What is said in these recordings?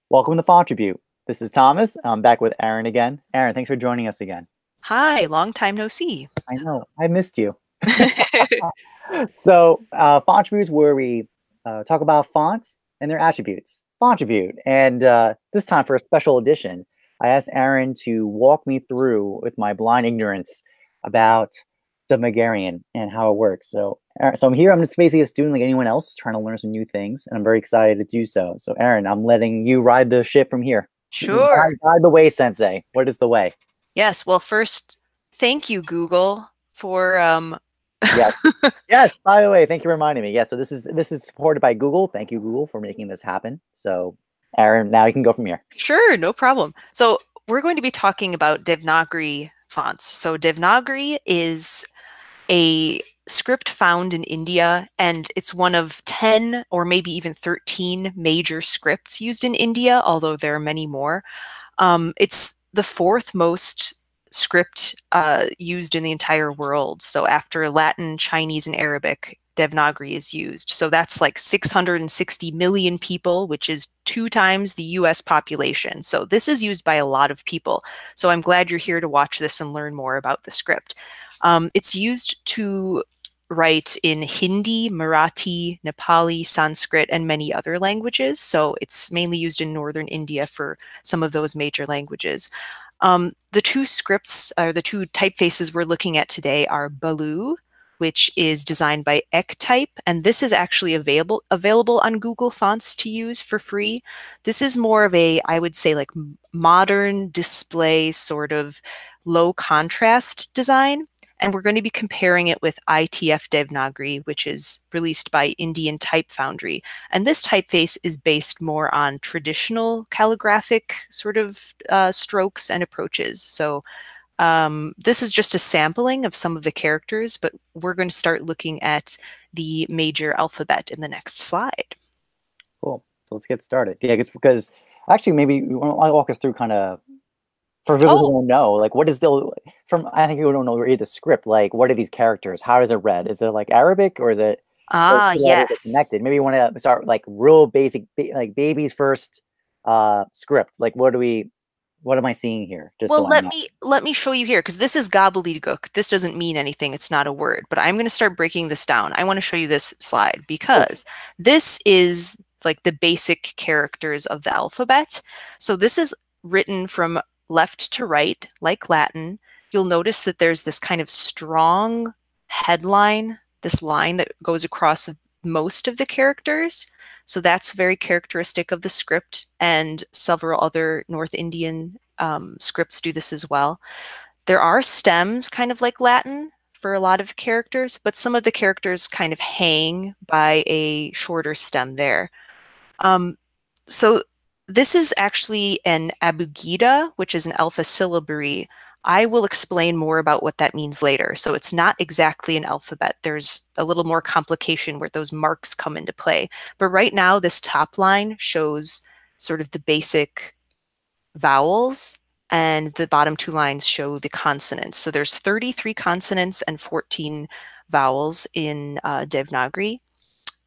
Welcome to Fontribute. This is Thomas. I'm back with Erin again. Erin, thanks for joining us again. Hi, long time no see. I know, I missed you. So, Fontribute is where we talk about fonts and their attributes. Fontribute. And this time for a special edition, I asked Erin to walk me through, with my blind ignorance, about Devanagari and how it works. So I'm here. I'm just basically a student like anyone else, trying to learn some new things, and I'm very excited to do so. So, Erin, I'm letting you ride the ship from here. Sure. Guide the way, Sensei. What is the way? Yes, well, first, thank you, Google, for Yes. Yes. By the way, thank you for reminding me. Yeah. So this is supported by Google. Thank you, Google, for making this happen. So, Erin, now you can go from here. Sure, no problem. So we're going to be talking about Devanagari fonts. So Devanagari is a script found in India, and it's one of 10 or maybe even 13 major scripts used in India, although there are many more. It's the fourth most script used in the entire world. So after Latin, Chinese, and Arabic, Devanagari is used. So that's like 660 million people, which is 2 times the US population. So this is used by a lot of people. So I'm glad you're here to watch this and learn more about the script. It's used to write in Hindi, Marathi, Nepali, Sanskrit, and many other languages. So it's mainly used in northern India for some of those major languages. The two scripts, or the two typefaces we're looking at today are Baloo, which is designed by Ektype, and this is actually available on Google Fonts to use for free. This is more of a, I would say, like modern display sort of low contrast design. And we're going to be comparing it with ITF Devanagari, which is released by Indian Type Foundry. And this typeface is based more on traditional calligraphic sort of strokes and approaches. So this is just a sampling of some of the characters, but we're going to start looking at the major alphabet in the next slide. Cool. So let's get started. Yeah, because actually, maybe you want to walk us through kind of for people who Oh, don't know, like what is the from? I think people don't know read the script. Like, what are these characters? How is it read? Is it like Arabic or is it those two letters are yes. connected? Maybe you want to start like real basic, like baby's first script. Like, what am I seeing here? Just Well, so I know. let me show you here because this is gobbledygook. This doesn't mean anything. It's not a word, but I'm going to start breaking this down. I want to show you this slide Cool. because this is like the basic characters of the alphabet. So this is written from left to right, like Latin. You'll notice that there's this kind of strong headline, this line that goes across most of the characters. So that's very characteristic of the script, and several other North Indian scripts do this as well. There are stems, kind of like Latin, for a lot of characters, but some of the characters kind of hang by a shorter stem there. Um, so this is actually an abugida, which is an alpha syllabary. I will explain more about what that means later. So it's not exactly an alphabet. There's a little more complication where those marks come into play. But right now, this top line shows sort of the basic vowels, and the bottom two lines show the consonants. So there's 33 consonants and 14 vowels in Devanagari.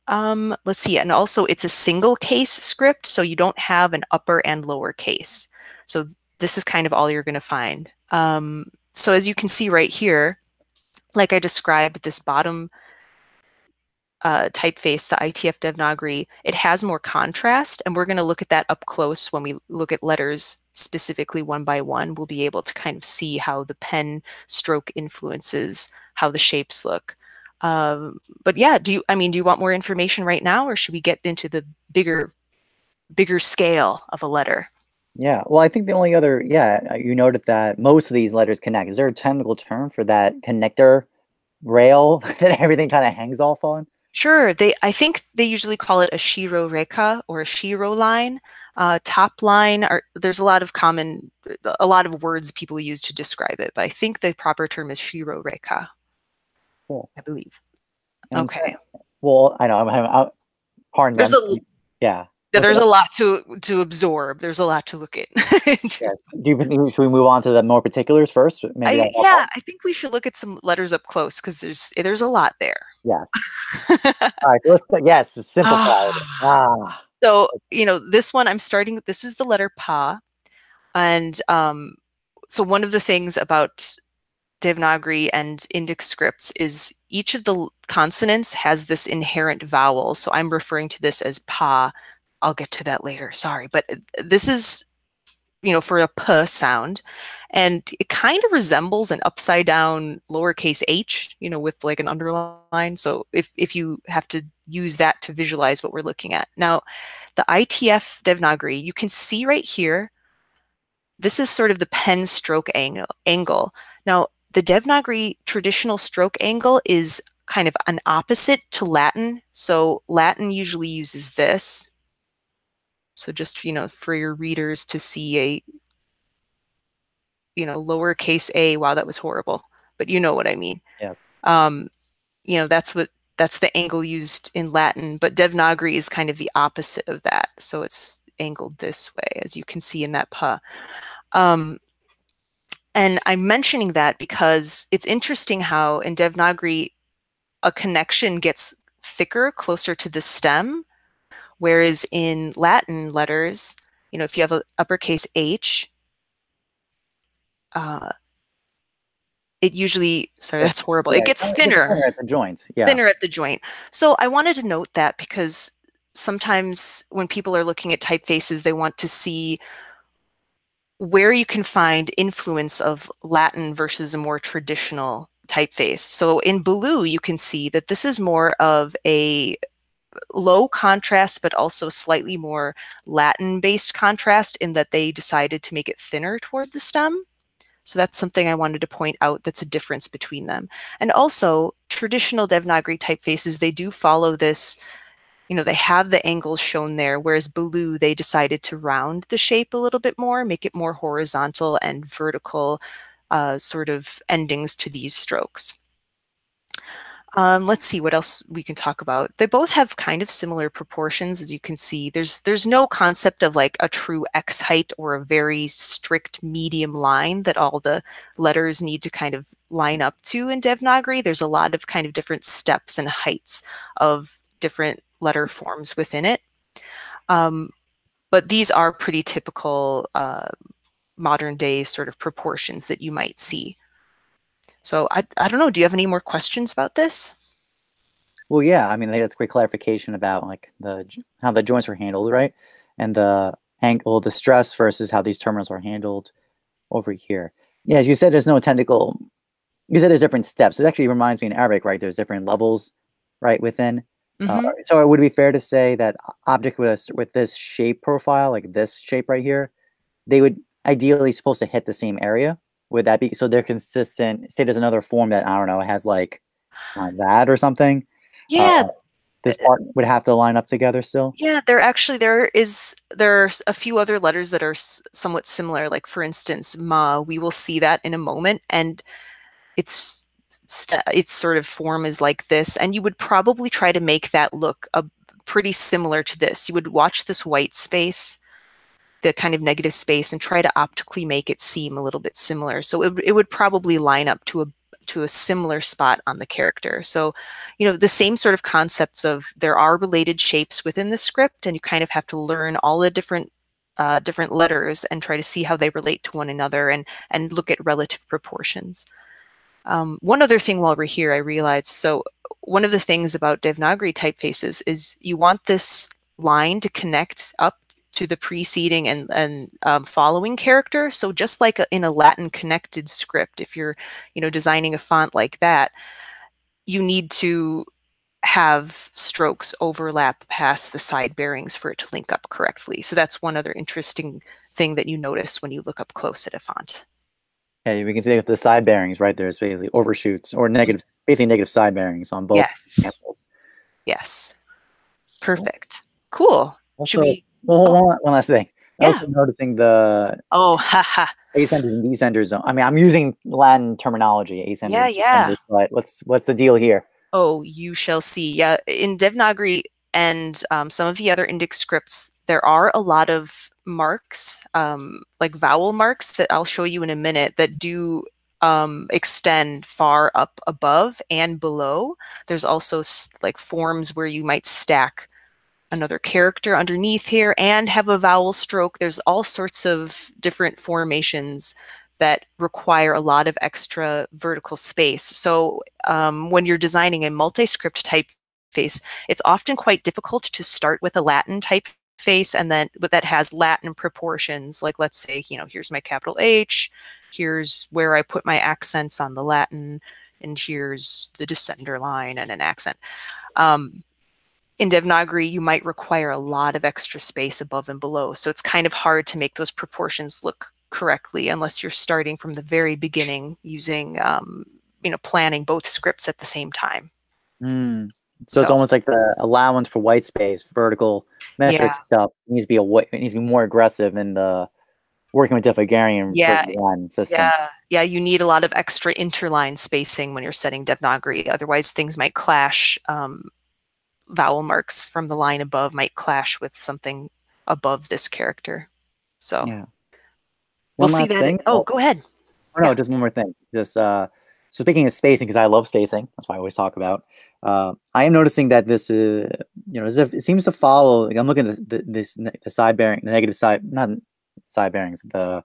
Let's see, and also it's a single case script, so you don't have an upper and lower case. So this is kind of all you're going to find. So as you can see right here, like I described, this bottom typeface, the ITF Devanagari, it has more contrast, and we're going to look at that up close when we look at letters specifically one by one. We'll be able to kind of see how the pen stroke influences how the shapes look. But yeah, do you want more information right now, or should we get into the bigger scale of a letter? Yeah. Well, I think the only other, yeah, you noted that most of these letters connect. Is there a technical term for that connector rail that everything kind of hangs off on? Sure. I think they usually call it a shiro reka or a shiro line. Top line there's a lot of words people use to describe it, but I think the proper term is shiro reka, Cool. I believe. And Okay. well, I know I'm pardon me. There's a Yeah. What's there's it? a lot to absorb. There's a lot to look into. Yeah. Do you think should we move on to the more particulars first? Maybe that'll help. I think we should look at some letters up close because there's a lot there. Yes. All right. So let's yes, simplify it. Ah, Ah. So, this one I'm starting, this is the letter pa. And so one of the things about Devanagari and Indic scripts is each of the consonants has this inherent vowel. So I'm referring to this as pa. I'll get to that later, sorry. But this is, for a p sound. And it kind of resembles an upside down lowercase h, with like an underline. So if you have to use that to visualize what we're looking at. Now, the ITF Devanagari, you can see right here, this is sort of the pen stroke angle. Now, the Devanagari traditional stroke angle is kind of an opposite to Latin. So Latin usually uses this. So just, for your readers to see a, lowercase a, wow, that was horrible, but you know what I mean. Yes. That's the angle used in Latin, but Devanagari is kind of the opposite of that. So it's angled this way, as you can see in that pa. And I'm mentioning that because it's interesting how in Devanagari, a connection gets thicker closer to the stem, whereas in Latin letters, if you have an uppercase H, it usually, sorry, that's horrible. It gets thinner. At the joint. Yeah. Thinner at the joint. So I wanted to note that because sometimes when people are looking at typefaces, they want to see where you can find influence of Latin versus a more traditional typeface. So in blue, you can see that this is more of a low contrast, but also slightly more Latin-based contrast in that they decided to make it thinner toward the stem. So that's something I wanted to point out that's a difference between them. And also, traditional Devanagari typefaces, they do follow this, they have the angles shown there, whereas blue, they decided to round the shape a little bit more, make it more horizontal and vertical sort of endings to these strokes. Let's see what else we can talk about. They both have kind of similar proportions, as you can see. There's no concept of like a true X height or a very strict medium line that all the letters need to kind of line up to in Devanagari. There's a lot of kind of different steps and heights of different letter forms within it. But these are pretty typical modern day sort of proportions that you might see. So I don't know, do you have any more questions about this? Well, yeah, I mean, I think that's great clarification about like how the joints are handled, right? And the angle, the stress versus how these terminals are handled over here. Yeah, as you said, there's no technical, you said there's different steps. It actually reminds me in Arabic, right? There's different levels, right, within. So it would be fair to say that object with this shape profile, like this shape right here, they would ideally supposed to hit the same area. Would that be so they're consistent? Say there's another form that I don't know, it has like that or something. Yeah. This part would have to line up together still. Yeah, there's a few other letters that are somewhat similar. Like for instance, ma. We will see that in a moment, and its sort of form is like this. And you would probably try to make that look pretty similar to this. You would watch this white space, the kind of negative space, and try to optically make it seem a little bit similar. So it would probably line up to a similar spot on the character. So, the same sort of concepts of there are related shapes within the script, and you kind of have to learn all the different letters and try to see how they relate to one another and look at relative proportions. One other thing while we're here, I realized, so one of the things about Devanagari typefaces is you want this line to connect up to the preceding and following character. So just like in a Latin connected script, if you're, designing a font like that, you need to have strokes overlap past the side bearings for it to link up correctly. So that's one other interesting thing that you notice when you look up close at a font. Yeah, we can see with the side bearings, right? There's basically overshoots or negative, basically negative side bearings on both examples. Yes. Perfect. Cool. Also, Should we? one last thing. Yeah. Also noticing the haha. ascenders and descenders zone. I mean, I'm using Latin terminology, ascenders, Yeah. but what's the deal here? Oh, you shall see. Yeah, in Devanagari and some of the other Indic scripts, there are a lot of marks, like vowel marks that I'll show you in a minute that do extend far up above and below. There's also like forms where you might stack another character underneath here and have a vowel stroke. There's all sorts of different formations that require a lot of extra vertical space. So when you're designing a multi-script typeface, it's often quite difficult to start with a Latin typeface and then that has Latin proportions. Like let's say, here's my capital H, here's where I put my accents on the Latin, and here's the descender line and an accent. In Devanagari, you might require a lot of extra space above and below. So it's kind of hard to make those proportions look correctly unless you're starting from the very beginning using, planning both scripts at the same time. So it's almost like the allowance for white space, vertical metric stuff needs to be more aggressive in the working with Devanagari one system. Yeah, you need a lot of extra interline spacing when you're setting Devanagari. Otherwise, things might clash. Vowel marks from the line above might clash with something above this character. So yeah. We'll see that. Thing. Go ahead. Oh, no, just one more thing. Just so speaking of spacing, because I love spacing, that's why I always talk about. I am noticing that this is, as if it seems to follow. Like I'm looking at the side bearing, the negative side, not side bearings, the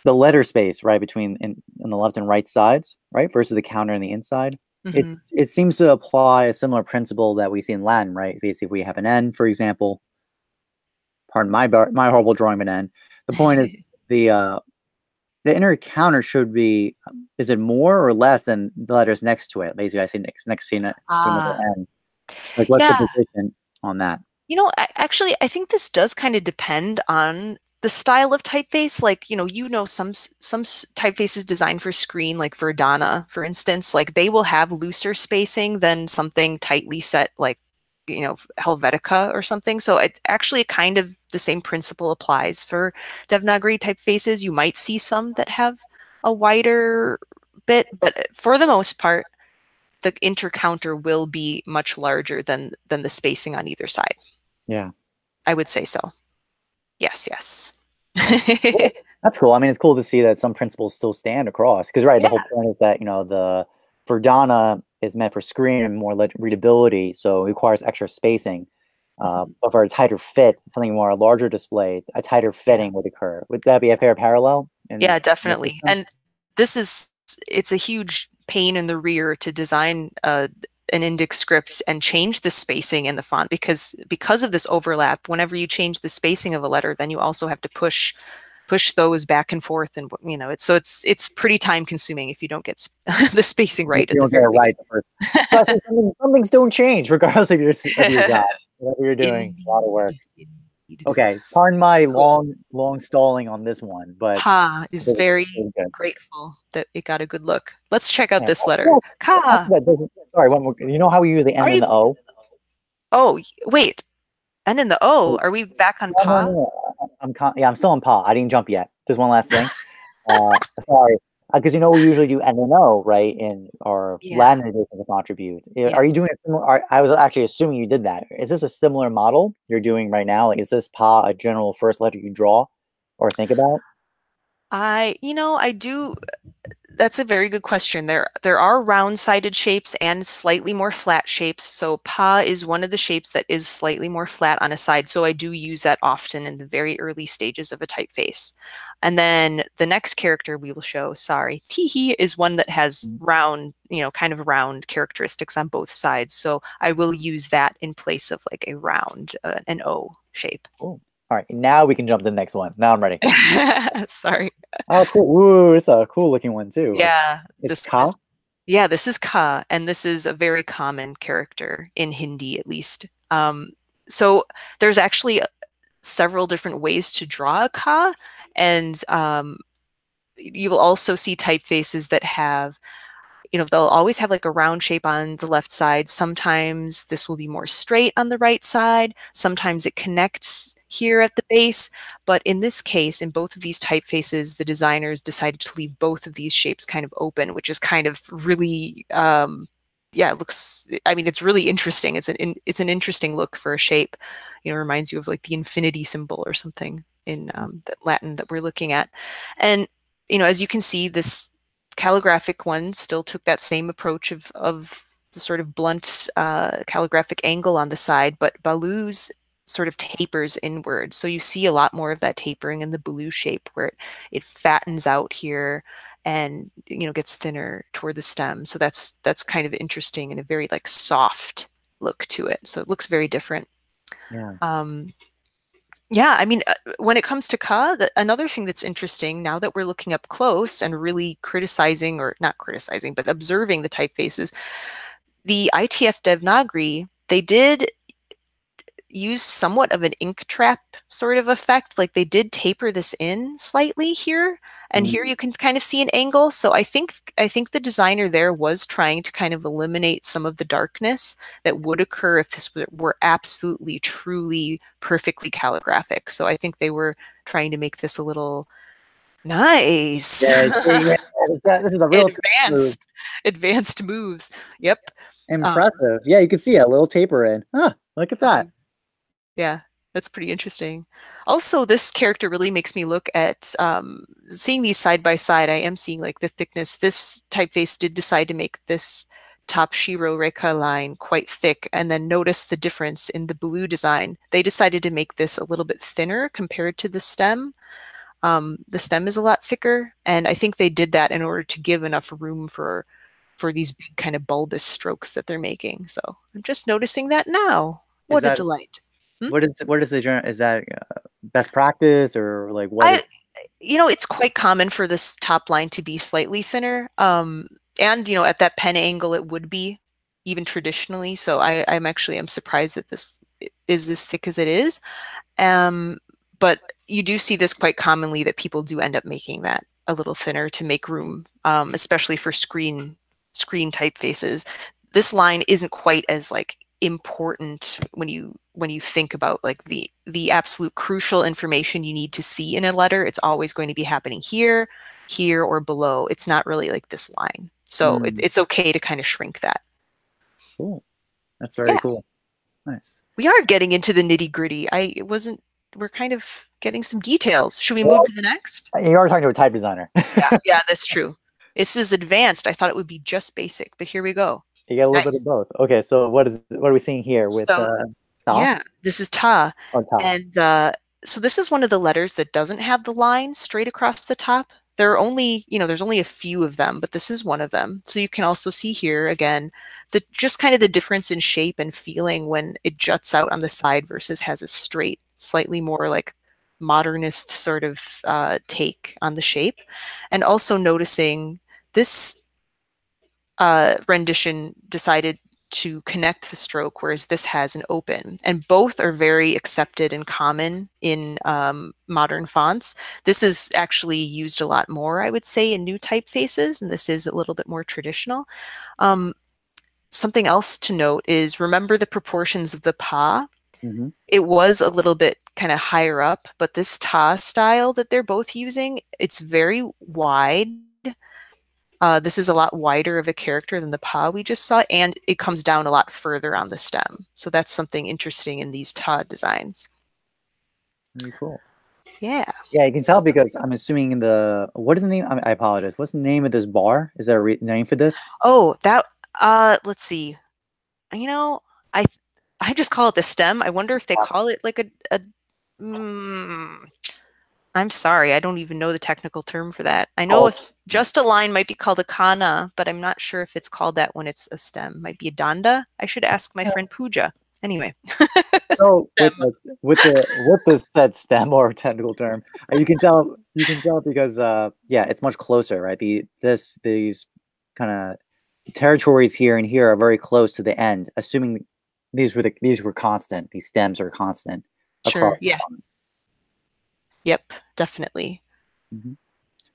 letter space right between on the left and right sides, right, versus the counter on the inside. Mm-hmm. It seems to apply a similar principle that we see in Latin, right? Basically, if we have an N, for example. Pardon my horrible drawing of an N. The point is the inner counter should be, is it more or less than the letters next to it? Basically, I see next to another N. Like, what's the position on that? Actually, I think this does kind of depend on the style of typeface. Like, some typefaces designed for screen, like Verdana, for instance, like they will have looser spacing than something tightly set, like, Helvetica or something. So it actually kind of the same principle applies for Devanagari typefaces. You might see some that have a wider bit, but for the most part, the intercounter will be much larger than the spacing on either side. Yeah, I would say so. Yes. Cool. That's cool. I mean, it's cool to see that some principles still stand across. Because the whole point is that the Verdana is meant for screen and more readability, so it requires extra spacing. But for a tighter fit, something more a larger display, a tighter fitting would occur. Would that be a fair parallel? Yeah, definitely. And it's a huge pain in the rear to design an index script and change the spacing in the font because of this overlap. Whenever you change the spacing of a letter, then you also have to push those back and forth, and it's pretty time consuming if you don't get the spacing right. You don't get it right the first. So I think some things don't change regardless of your job, whatever you're doing. A lot of work. Okay, pardon my long stalling on this one, but Ka is very grateful that it got a good look. Let's check out this letter. Ka. Sorry, one more. You know how we use the N and the O? Oh, wait. N and the O. Are we back on Pa? No. I'm still on Pa. I didn't jump yet. There's one last thing. Sorry, because we usually do N and O, right, in our Latin edition of Fontribute. Are you doing a similar? I was actually assuming you did that. Is this a similar model you're doing right now? Like, is this Pa a general first letter you draw or think about? I do. That's a very good question. There are round-sided shapes and slightly more flat shapes. So Pa is one of the shapes that is slightly more flat on a side. So I do use that often in the very early stages of a typeface. And then the next character we will show, Tihi, is one that has round, kind of round characteristics on both sides. So I will use that in place of like a round, an O shape. Oh. All right, now we can jump to the next one. Now I'm ready. Sorry. Oh, cool. Ooh, it's a cool looking one too. Yeah. It's Ka? This is Ka, and this is a very common character in Hindi, at least. So there's actually several different ways to draw a Ka, and you will also see typefaces that have, they'll always have like a round shape on the left side. Sometimes this will be more straight on the right side. Sometimes it connects here at the base. But in this case, in both of these typefaces, the designers decided to leave both of these shapes kind of open, which is kind of really, it looks, it's really interesting. It's an interesting look for a shape. It reminds you of like the infinity symbol or something in the Latin that we're looking at. And, as you can see, this calligraphic one still took that same approach of the sort of blunt calligraphic angle on the side, but Baloo's sort of tapers inward. So you see a lot more of that tapering in the Baloo shape where it fattens out here and gets thinner toward the stem. So that's kind of interesting and a very like soft look to it. So it looks very different. Yeah. Yeah, I mean, when it comes to Ka, another thing that's interesting now that we're looking up close and really criticizing, or not criticizing, but observing the typefaces, the ITF Devanagari, they did use somewhat of an ink trap sort of effect. Like they did taper this in slightly here, and Mm. here you can kind of see an angle. So I think the designer there was trying to kind of eliminate some of the darkness that would occur if this were absolutely, truly, perfectly calligraphic. So I think they were trying to make this a little nice. Yeah, yeah, this is a real move. Advanced moves. Yep. Um, Impressive. Yeah, you can see a little taper in. Huh, look at that. Yeah, that's pretty interesting. Also, this character really makes me look at seeing these side by side. I am seeing like the thickness. This typeface did decide to make this top Shiro Reka line quite thick, and then notice the difference in the blue design. They decided to make this a little bit thinner compared to the stem. The stem is a lot thicker, and I think they did that in order to give enough room for these big kind of bulbous strokes that they're making. So I'm just noticing that now. Is What a that delight. Hmm? what is the is that best practice or like what I, is? it's quite common for this top line to be slightly thinner. And at that pen angle, it would be even traditionally. So I'm surprised that this is as thick as it is. But you do see this quite commonly that people do end up making that a little thinner to make room, especially for screen typefaces. This line isn't quite as like important when you think about like the absolute crucial information you need to see in a letter. It's always going to be happening here, here, or below. It's not really like this line. So Mm, it's okay to kind of shrink that. cool. That's very Yeah, cool. Nice. we are getting into the nitty gritty. We're kind of getting some details. Should we move Well, to the next? you are talking to a type designer. Yeah, that's true. This is advanced. I thought it would be just basic, but here we go. You get a little bit of Nice. both. Okay, so what are we seeing here with So Ta yeah, this is Ta. or Ta? And so this is one of the letters that doesn't have the line straight across the top. There are only, there's only a few of them, but this is one of them. So you can also see here again, just kind of the difference in shape and feeling when it juts out on the side versus has a straight, slightly more like modernist sort of take on the shape. And also noticing this rendition decided to connect the stroke, whereas this has an open. And both are very accepted and common in modern fonts. This is actually used a lot more, I would say, in new typefaces, and this is a little bit more traditional. Something else to note is remember the proportions of the pa. Mm-hmm. It was a little bit kind of higher up, but this ta style that they're both using, it's very wide. This is a lot wider of a character than the pa we just saw, and it comes down a lot further on the stem. So that's something interesting in these ta designs. Very cool. Yeah. Yeah, you can tell because I'm assuming what is the name? I apologize. What's the name of this bar? Is there a name for this? Oh, that let's see. You know, I I just call it the stem. I wonder if they call it like a mm, I'm sorry, I don't even know the technical term for that. I know it's just a line might be called a kana, but I'm not sure if it's called that when it's a stem. Might be a danda. I should ask my friend Pooja. Anyway. So with the said stem or technical term, you can tell because yeah, it's much closer, right? These kind of territories here and here are very close to the end, assuming these were constant. These stems are constant across. Sure. Yeah. Yep, definitely. Mhm.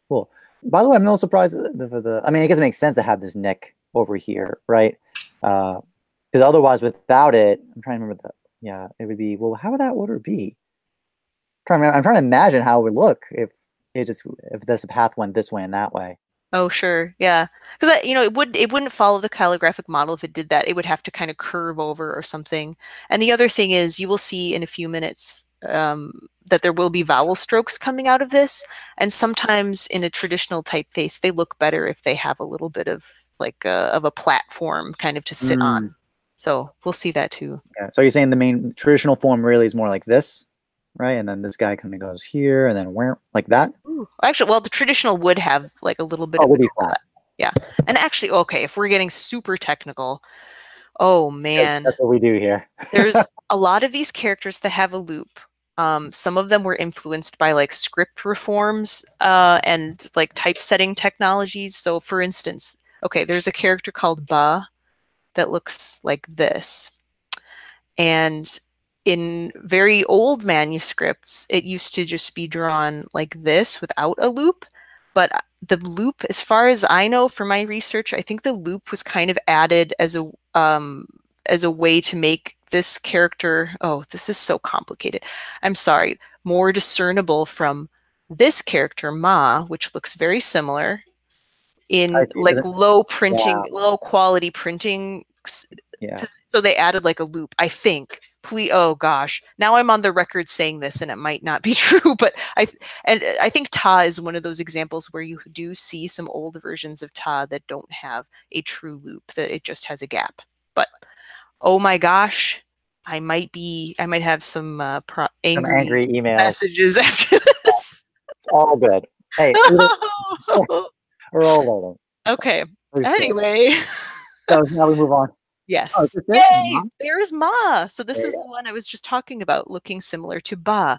Cool. By the way, I'm no surprised for the. I mean, I guess it makes sense to have this neck over here, right? Because otherwise, without it, I'm trying to remember the. Yeah, it would be. Well, how would it be? I'm trying to imagine how it would look if this path went this way and that way. Oh, sure. Yeah. Because it wouldn't follow the calligraphic model if it did that. It would have to kind of curve over or something. And the other thing is you will see in a few minutes that there will be vowel strokes coming out of this. And sometimes in a traditional typeface, they look better if they have a little bit of of a platform kind of to sit on. So we'll see that too. Yeah. So you're saying the main traditional form really is more like this, right? And then this guy kind of goes here, and then where, like that. Ooh. Actually, well, the traditional would have like a little bit of would be overlap. flat. Yeah. And actually, okay, if we're getting super technical, oh man, that's what we do here. there's a lot of these characters that have a loop. Some of them were influenced by like script reforms and like typesetting technologies. So, for instance, okay, there's a character called Ba that looks like this. And in very old manuscripts, it used to just be drawn like this without a loop. But the loop, as far as I know from my research, I think the loop was kind of added as a way to make this character, oh, this is so complicated. I'm sorry, more discernible from this character, Ma, which looks very similar in like low quality printing. Yeah. So they added like a loop, I think. Please, oh gosh, now I'm on the record saying this, and it might not be true, but I think Ta is one of those examples where you do see some old versions of Ta that don't have a true loop, that it just has a gap. But oh my gosh, I might have some angry emails messages after this. It's all good. Hey, we're all learning. Okay. Anyway. So now we move on. Yes. Yay! There's Ma. So this is the one I was just talking about, looking similar to Ba.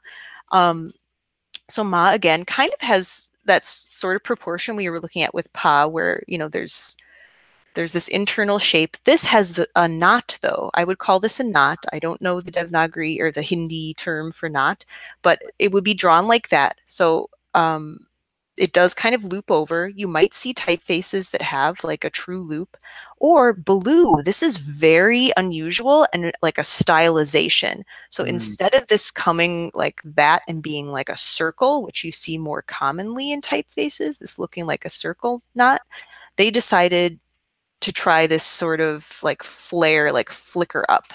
So Ma, again, kind of has that sort of proportion we were looking at with Pa, where, you know, there's this internal shape. This has a knot, though. I would call this a knot. I don't know the Devanagari or the Hindi term for knot, but it would be drawn like that. So it does kind of loop over. You might see typefaces that have like a true loop, or blue. This is very unusual and like a stylization. So instead of this coming like that and being like a circle, which you see more commonly in typefaces, this looking like a circle knot, they decided to try this sort of like flare, like flicker up.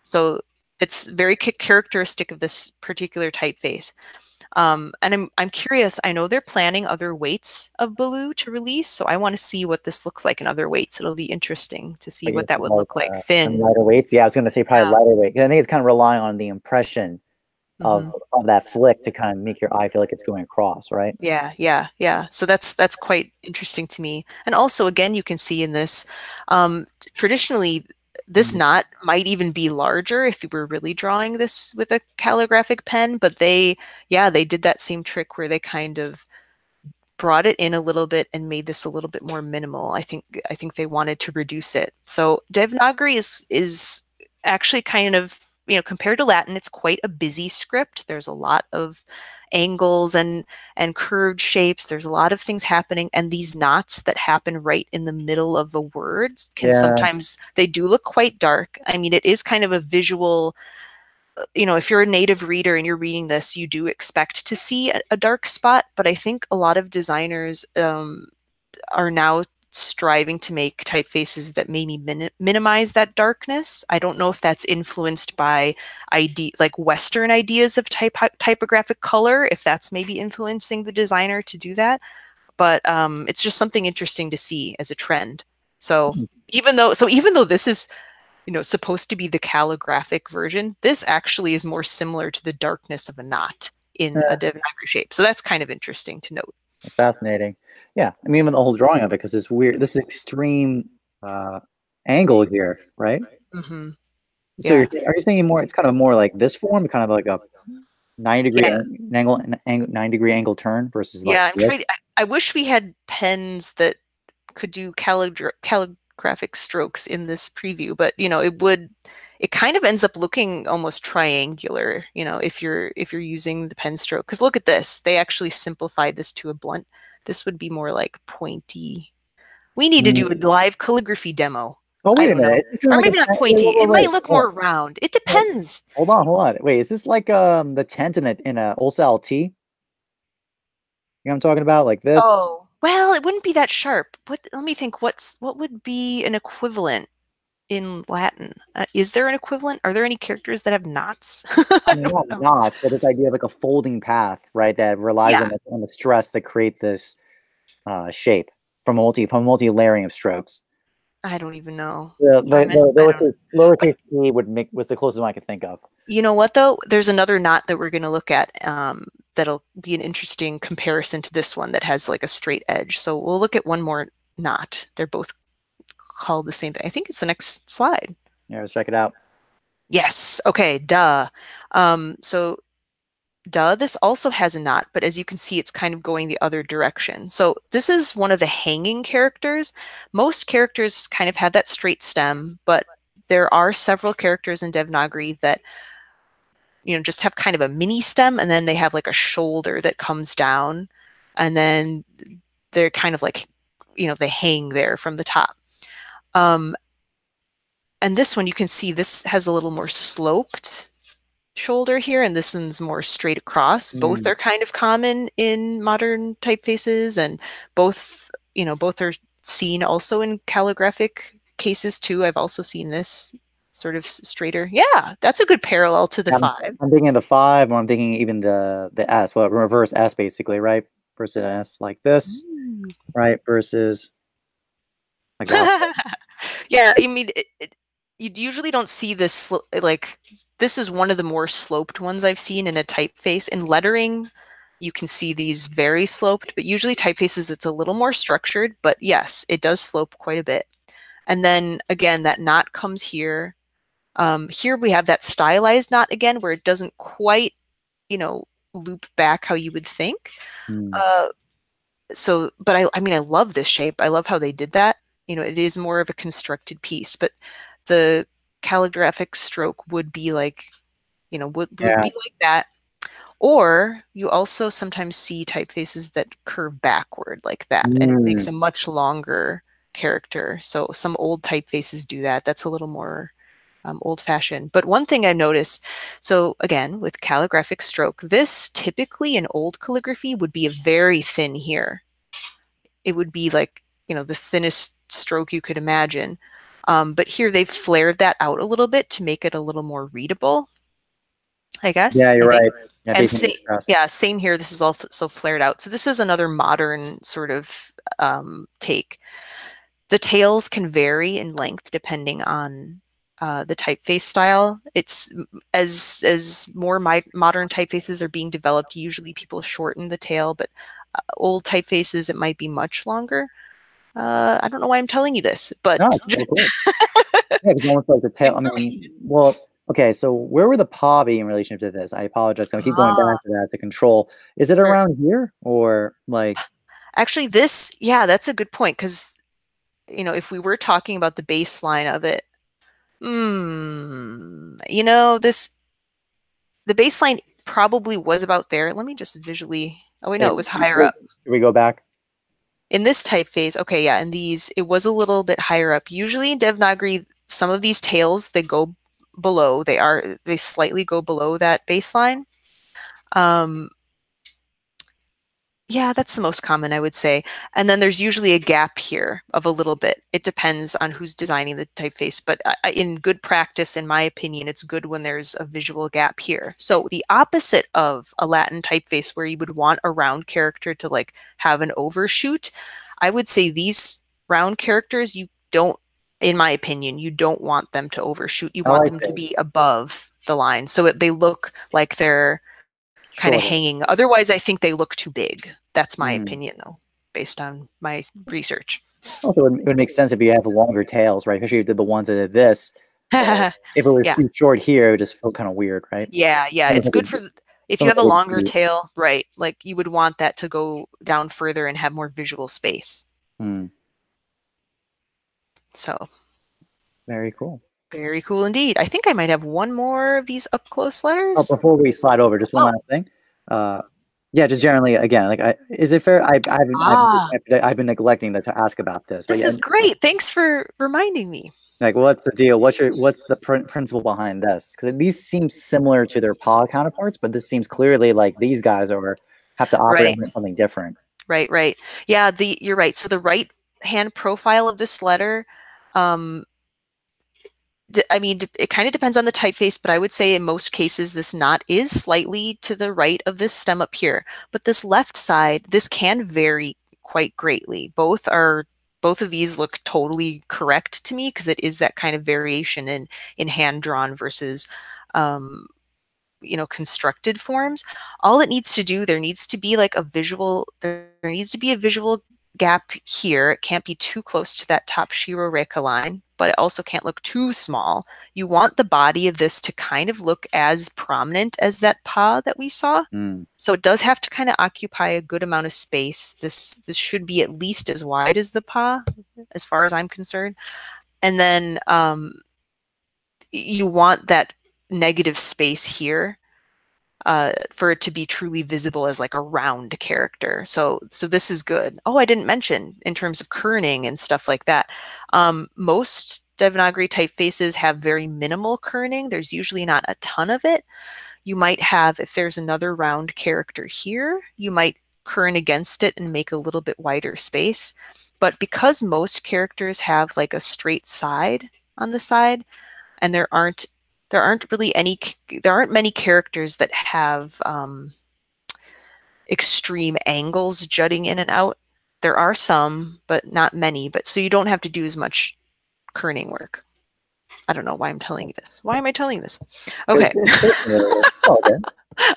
So it's very characteristic of this particular typeface. And I'm curious, I know they're planning other weights of Baloo to release, so I want to see what this looks like in other weights. It'll be interesting to see what that would look like. Thin. Lighter weights. Yeah, I was going to say probably lighter weight. I think it's kind of relying on the impression of that flick to kind of make your eye feel like it's going across, right? Yeah. So that's quite interesting to me. And also, again, you can see in this, traditionally, this knot might even be larger if you were really drawing this with a calligraphic pen, but they did that same trick where they kind of brought it in a little bit and made this a little bit more minimal. I think they wanted to reduce it. So Devanagari is actually kind of, you know, compared to Latin, it's quite a busy script. There's a lot of angles and curved shapes. There's a lot of things happening, and these knots that happen right in the middle of the words can sometimes, they do look quite dark. I mean, it is kind of a visual, you know, if you're a native reader and you're reading this, you do expect to see a dark spot, but I think a lot of designers are now striving to make typefaces that maybe minimize that darkness. I don't know if that's influenced by like Western ideas of typographic color, if that's maybe influencing the designer to do that. But it's just something interesting to see as a trend. So even though this is, you know, supposed to be the calligraphic version, this actually is more similar to the darkness of a knot in a Devanagari shape. So that's kind of interesting to note. It's fascinating. Yeah, I mean, even the whole drawing of it, because it's weird. This extreme angle here, right? So are you thinking more? It's kind of more like this form, kind of like a 90-degree angle turn versus like I'm trying. I wish we had pens that could do calligraphic strokes in this preview, but you know, it kind of ends up looking almost triangular, you know, if you're using the pen stroke. Because look at this, they actually simplified this to a blunt. This would be more like pointy. We need to do a live calligraphy demo. Oh, wait a minute. Or maybe not pointy. It might look more round. It depends. Hold on. Wait, is this like the tent in a old style T? You know what I'm talking about? Like this? Oh, well, it wouldn't be that sharp. But let me think. What would be an equivalent in Latin? Is there an equivalent? Are there any characters that have knots? I don't know. Knots, but this idea of like a folding path, right? That relies on the stress to create this shape from a multi layering of strokes. I don't even know. The I don't. lowercase p was the closest one I could think of. You know what though? There's another knot that we're going to look at that'll be an interesting comparison to this one that has like a straight edge. So we'll look at one more knot. They're both called the same thing. I think it's the next slide. Yeah, let's check it out. Yes. Okay. Duh. So duh, this also has a knot, but as you can see, it's kind of going the other direction. So this is one of the hanging characters. Most characters kind of have that straight stem, but there are several characters in Devanagari that just have kind of a mini stem, and then they have like a shoulder that comes down, and then they're kind of like, they hang there from the top. And this one, you can see this has a little more sloped shoulder here, and this one's more straight across. Both are kind of common in modern typefaces, and both are seen also in calligraphic cases too. I've also seen this sort of straighter. Yeah, that's a good parallel to the 5. I'm thinking the 5, or I'm thinking even the S, well, reverse S basically, right? Versus an S like this, right? Versus like that. Yeah, I mean, you usually don't see this, like, this is one of the more sloped ones I've seen in a typeface. In lettering, you can see these very sloped, but usually typefaces, it's a little more structured, but yes, it does slope quite a bit. And then again, that knot comes here. Here we have that stylized knot again, where it doesn't quite, loop back how you would think. But I mean, I love this shape. I love how they did that. It is more of a constructed piece, but the calligraphic stroke would be like, would be like that. Or you also sometimes see typefaces that curve backward like that, and it makes a much longer character. So some old typefaces do that. That's a little more old-fashioned. But one thing I noticed, so again, with calligraphic stroke, this typically in old calligraphy would be a very thin here. It would be like, the thinnest stroke you could imagine. But here they've flared that out a little bit to make it a little more readable, I guess. Yeah, you're right. Yeah, and same here. This is also flared out. So this is another modern sort of take. The tails can vary in length depending on the typeface style. It's as more modern typefaces are being developed, usually people shorten the tail, but old typefaces, it might be much longer. I don't know why I'm telling you this, but no, it's cool. Yeah, it's almost like the tail. I mean, well, okay, so where were the paw be in relationship to this? I apologize. I keep going back to that to control. Is it around here, or like? Actually, that's a good point, because if we were talking about the baseline of it, the baseline probably was about there. Let me just visually. Oh wait, no, it was higher up. Can we go back? In this typeface, okay, yeah, in these, it was a little bit higher up. Usually in Devanagari, some of these tails, they go below. They slightly go below that baseline. Yeah, that's the most common, I would say. And then there's usually a gap here of a little bit. It depends on who's designing the typeface, but in good practice, in my opinion, it's good when there's a visual gap here. So the opposite of a Latin typeface where you would want a round character to like have an overshoot, I would say these round characters, you don't, in my opinion, you don't want them to overshoot. You want them to be above the line. So they look like they're kind of hanging. Otherwise, I think they look too big. That's my opinion, though, based on my research. Also, it would make sense if you have longer tails, right? Especially if you did the ones that did this. If it was too short here, it would just feel kind of weird, right? Yeah. It's good for if you have a longer tail, right? Like you would want that to go down further and have more visual space. So. Very cool. Very cool indeed. I think I might have one more of these up close letters. Oh, before we slide over, just one last thing. Yeah, just generally, again, like, is it fair? I've been neglecting to ask about this. This is great. Thanks for reminding me. Like, what's the deal? What's the principle behind this? Because these seem similar to their paw counterparts, but this seems clearly like these guys have to operate on something different. Right. Yeah, you're right. So the right hand profile of this letter. I mean, it kind of depends on the typeface, but I would say in most cases, this knot is slightly to the right of this stem up here. But this left side, this can vary quite greatly. Both are both of these look totally correct to me because it is that kind of variation in hand drawn versus constructed forms. All it needs to do, there needs to be like a visual, there needs to be a visual gap here. It can't be too close to that top Shiroreka line, but it also can't look too small. You want the body of this to kind of look as prominent as that pa that we saw. So it does have to kind of occupy a good amount of space. This should be at least as wide as the pa, as far as I'm concerned. And then you want that negative space here for it to be truly visible as like a round character. So this is good. Oh, I didn't mention in terms of kerning and stuff like that. Most Devanagari typefaces have very minimal kerning. There's usually not a ton of it. You might have, if there's another round character here, you might kern against it and make a little bit wider space. But because most characters have like a straight side on the side, and there aren't many characters that have extreme angles jutting in and out. There are some, but not many. But so you don't have to do as much kerning work. I don't know why I'm telling you this. Why am I telling this? Okay.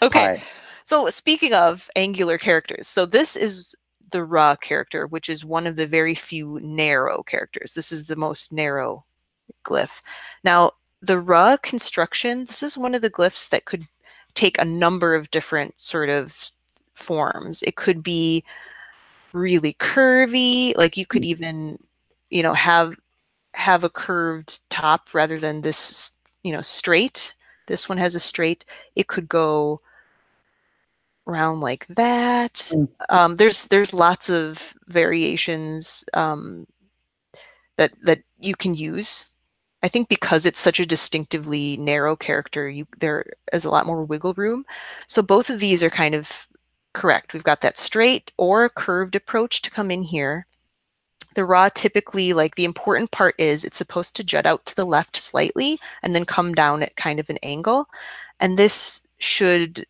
Okay. Right. So speaking of angular characters, so this is the Ra character, which is one of the very few narrow characters. This is the most narrow glyph. Now, the Ra construction, this is one of the glyphs that could take a number of different sort of forms. It could be really curvy, like you could even, have a curved top rather than this, straight. This one has a straight. It could go around like that. There's lots of variations that you can use. I think because it's such a distinctively narrow character, there is a lot more wiggle room. So both of these are kind of correct. We've got that straight or curved approach to come in here. The Ra typically, like the important part is it's supposed to jut out to the left slightly and then come down at kind of an angle. And this should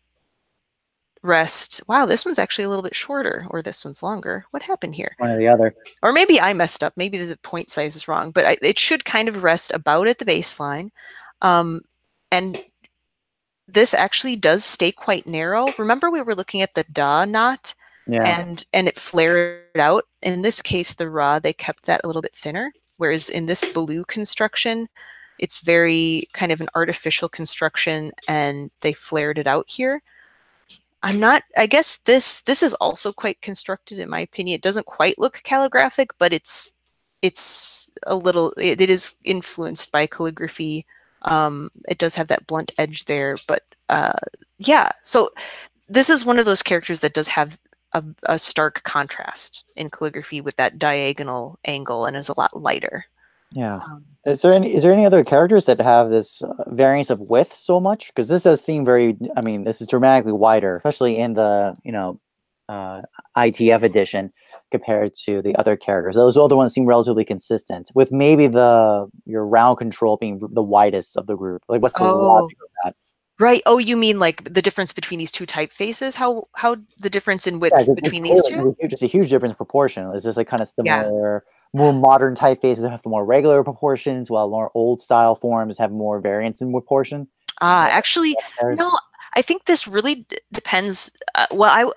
rest. Wow, this one's actually a little bit shorter, or this one's longer. What happened here? One or the other. Or maybe I messed up. Maybe the point size is wrong, but it should kind of rest about at the baseline. And this actually does stay quite narrow. Remember we were looking at the da knot? Yeah. And it flared out. In this case, the Ra, they kept that a little bit thinner. Whereas in this blue construction, it's very kind of an artificial construction and they flared it out here. I guess this is also quite constructed in my opinion. It doesn't quite look calligraphic, but it's a little, it is influenced by calligraphy. It does have that blunt edge there, but yeah. So this is one of those characters that does have a stark contrast in calligraphy with that diagonal angle and is a lot lighter. Yeah. Is there any other characters that have this variance of width so much? Because this does seem very, I mean, this is dramatically wider, especially in the, ITF edition compared to the other characters. Those other ones seem relatively consistent, with maybe your round control being the widest of the group. Like, what's the logic of that? Right. Oh, you mean like the difference between these two typefaces? How the difference in width between these two? Just a huge difference proportion. Is this like kind of similar? Yeah. More modern typefaces have more regular proportions, while more old style forms have more variance in proportion. Actually, no. I think this really depends. I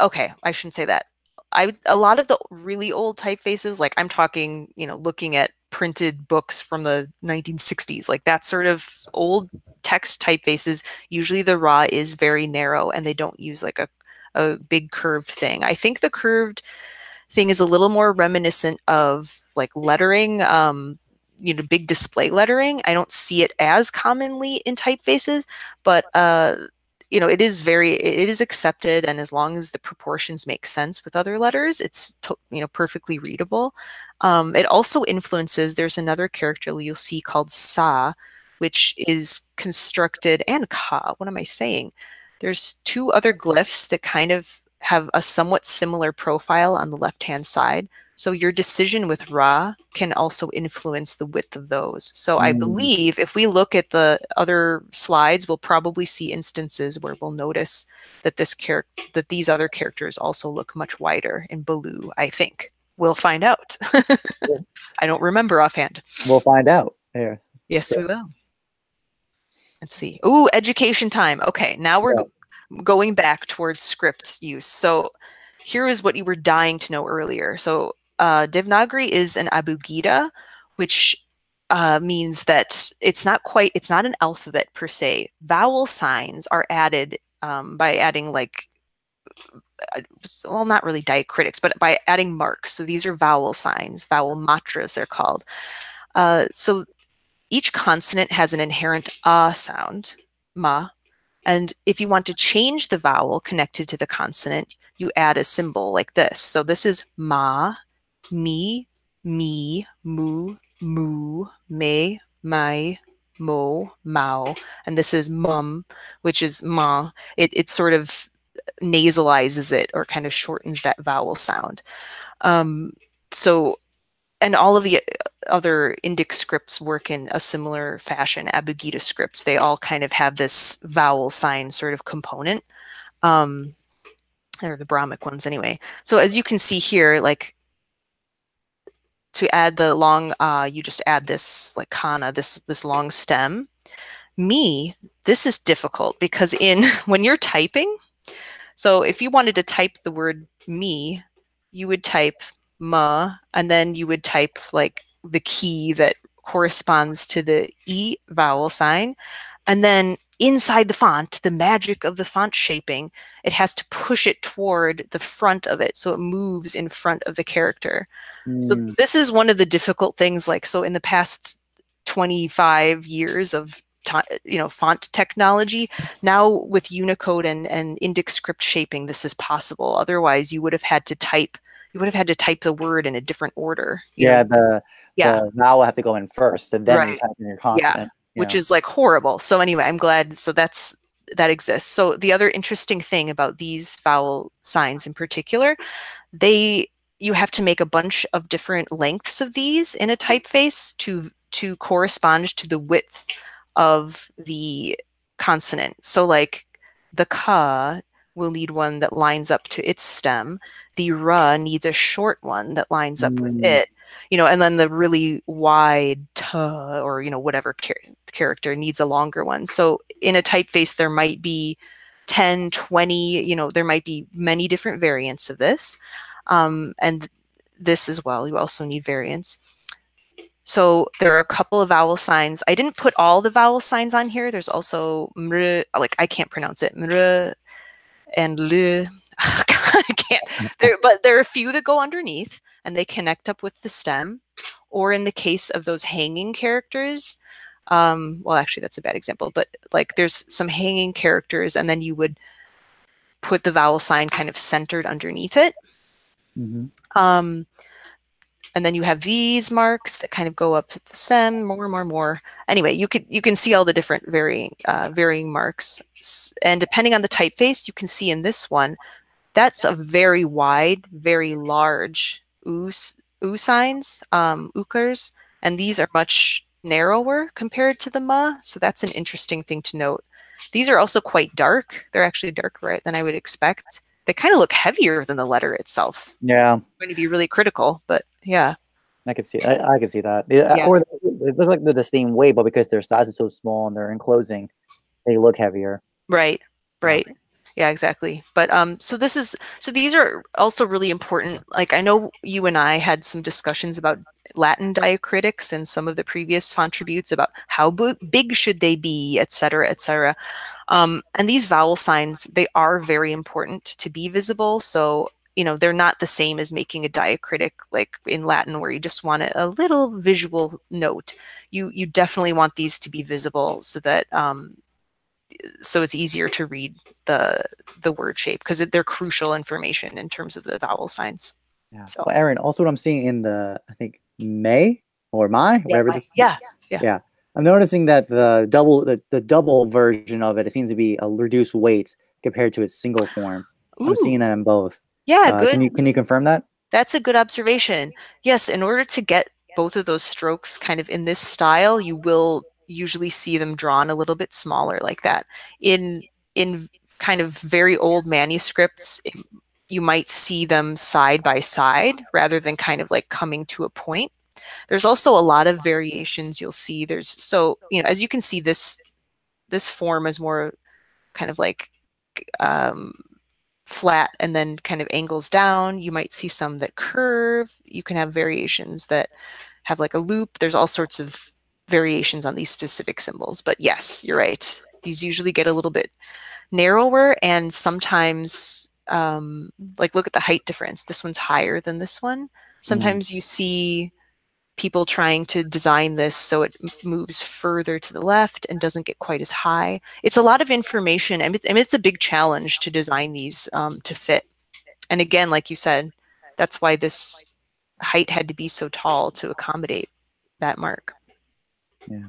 shouldn't say that. A lot of the really old typefaces, like I'm talking, looking at printed books from the 1960s, like that sort of old text typefaces, usually the Ra is very narrow and they don't use like a big curved thing. I think the curved thing is a little more reminiscent of like lettering, big display lettering. I don't see it as commonly in typefaces, but it is accepted, and as long as the proportions make sense with other letters, it's perfectly readable. It also influences, there's another character you'll see called Sa, which is constructed, and Ka, what am I saying? There's two other glyphs that kind of have a somewhat similar profile on the left-hand side. So your decision with Ra can also influence the width of those. So I believe if we look at the other slides, we'll probably see instances where we'll notice that these other characters also look much wider in blue, I think. We'll find out. I don't remember offhand. We'll find out. There. Yes, we will. Let's see. Ooh, education time. Okay, now we're going back towards script use. So here is what you were dying to know earlier. So Devanagari is an abugida, which means that it's not an alphabet per se. Vowel signs are added by adding like, well, not really diacritics, but by adding marks. So these are vowel signs, vowel matras they're called. So each consonant has an inherent sound, ma, and if you want to change the vowel connected to the consonant, you add a symbol like this. So this is ma, mi, mu, me, my, mo, mao, and this is mum, which is ma. It sort of nasalizes it or kind of shortens that vowel sound. So, and all of the other Indic scripts work in a similar fashion. Abugida scripts, they all kind of have this vowel sign sort of component. Or the Brahmic ones anyway. So as you can see here, like to add the long, you just add this like kana, this long stem. Me, this is difficult because when you're typing, so if you wanted to type the word me, you would type ma, and then you would type like the key that corresponds to the E vowel sign. And then inside the font, the magic of the font shaping, it has to push it toward the front of it. So it moves in front of the character. So this is one of the difficult things. Like, so in the past 25 years of font technology, now with Unicode and Indic script shaping, this is possible. Otherwise, you would have had to type the word in a different order. The vowel have to go in first, and then you type in your consonant. Which is like horrible. So anyway, I'm glad. So that exists. So the other interesting thing about these vowel signs in particular, you have to make a bunch of different lengths of these in a typeface to correspond to the width of the consonant. So like the ka will need one that lines up to its stem. The ra needs a short one that lines up with it. And then the really wide ta, or whatever character needs a longer one. So in a typeface, there might be 10, 20, there might be many different variants of this. And this as well, you also need variants. So there are a couple of vowel signs. I didn't put all the vowel signs on here. There's also mr, like I can't pronounce it, mr and l. I can't. But there are a few that go underneath and they connect up with the stem. Or in the case of those hanging characters, well, actually that's a bad example, but like there's some hanging characters and then you would put the vowel sign kind of centered underneath it. And then you have these marks that kind of go up the stem, more. Anyway, you can see all the different varying marks. And depending on the typeface, you can see in this one, that's a very wide, very large U signs, ukars, and these are much narrower compared to the ma. So that's an interesting thing to note. These are also quite dark. They're actually darker than I would expect. They kind of look heavier than the letter itself. Yeah. I'm going to be really critical, but yeah. I can see I can see that. Or they look like they're the same weight, but because their size is so small and they're enclosing, they look heavier. Right. Yeah, exactly. But so these are also really important. Like I know you and I had some discussions about Latin diacritics and some of the previous Fontributes about how big should they be, et cetera, et cetera. And these vowel signs, they are very important to be visible. So, they're not the same as making a diacritic like in Latin where you just want a little visual note. You definitely want these to be visible so that so it's easier to read the word shape because they're crucial information in terms of the vowel signs. Yeah. So Erin, also what I'm seeing in the, I think May or my, whatever this. Yeah. I'm noticing that the double version of it seems to be a reduced weight compared to its single form. Ooh. I'm seeing that in both. Yeah, good. Can you confirm that? That's a good observation. Yes, in order to get both of those strokes kind of in this style, you will usually see them drawn a little bit smaller like that. In kind of very old manuscripts, you might see them side by side rather than kind of like coming to a point. There's also a lot of variations you'll see. So, as you can see, this form is more kind of like flat and then kind of angles down. You might see some that curve. You can have variations that have like a loop. There's all sorts of variations on these specific symbols. But yes, you're right. These usually get a little bit narrower, and sometimes like look at the height difference. This one's higher than this one. Sometimes you see people trying to design this so it moves further to the left and doesn't get quite as high. It's a lot of information, and it's a big challenge to design these to fit. And again, like you said, that's why this height had to be so tall to accommodate that mark. Yeah.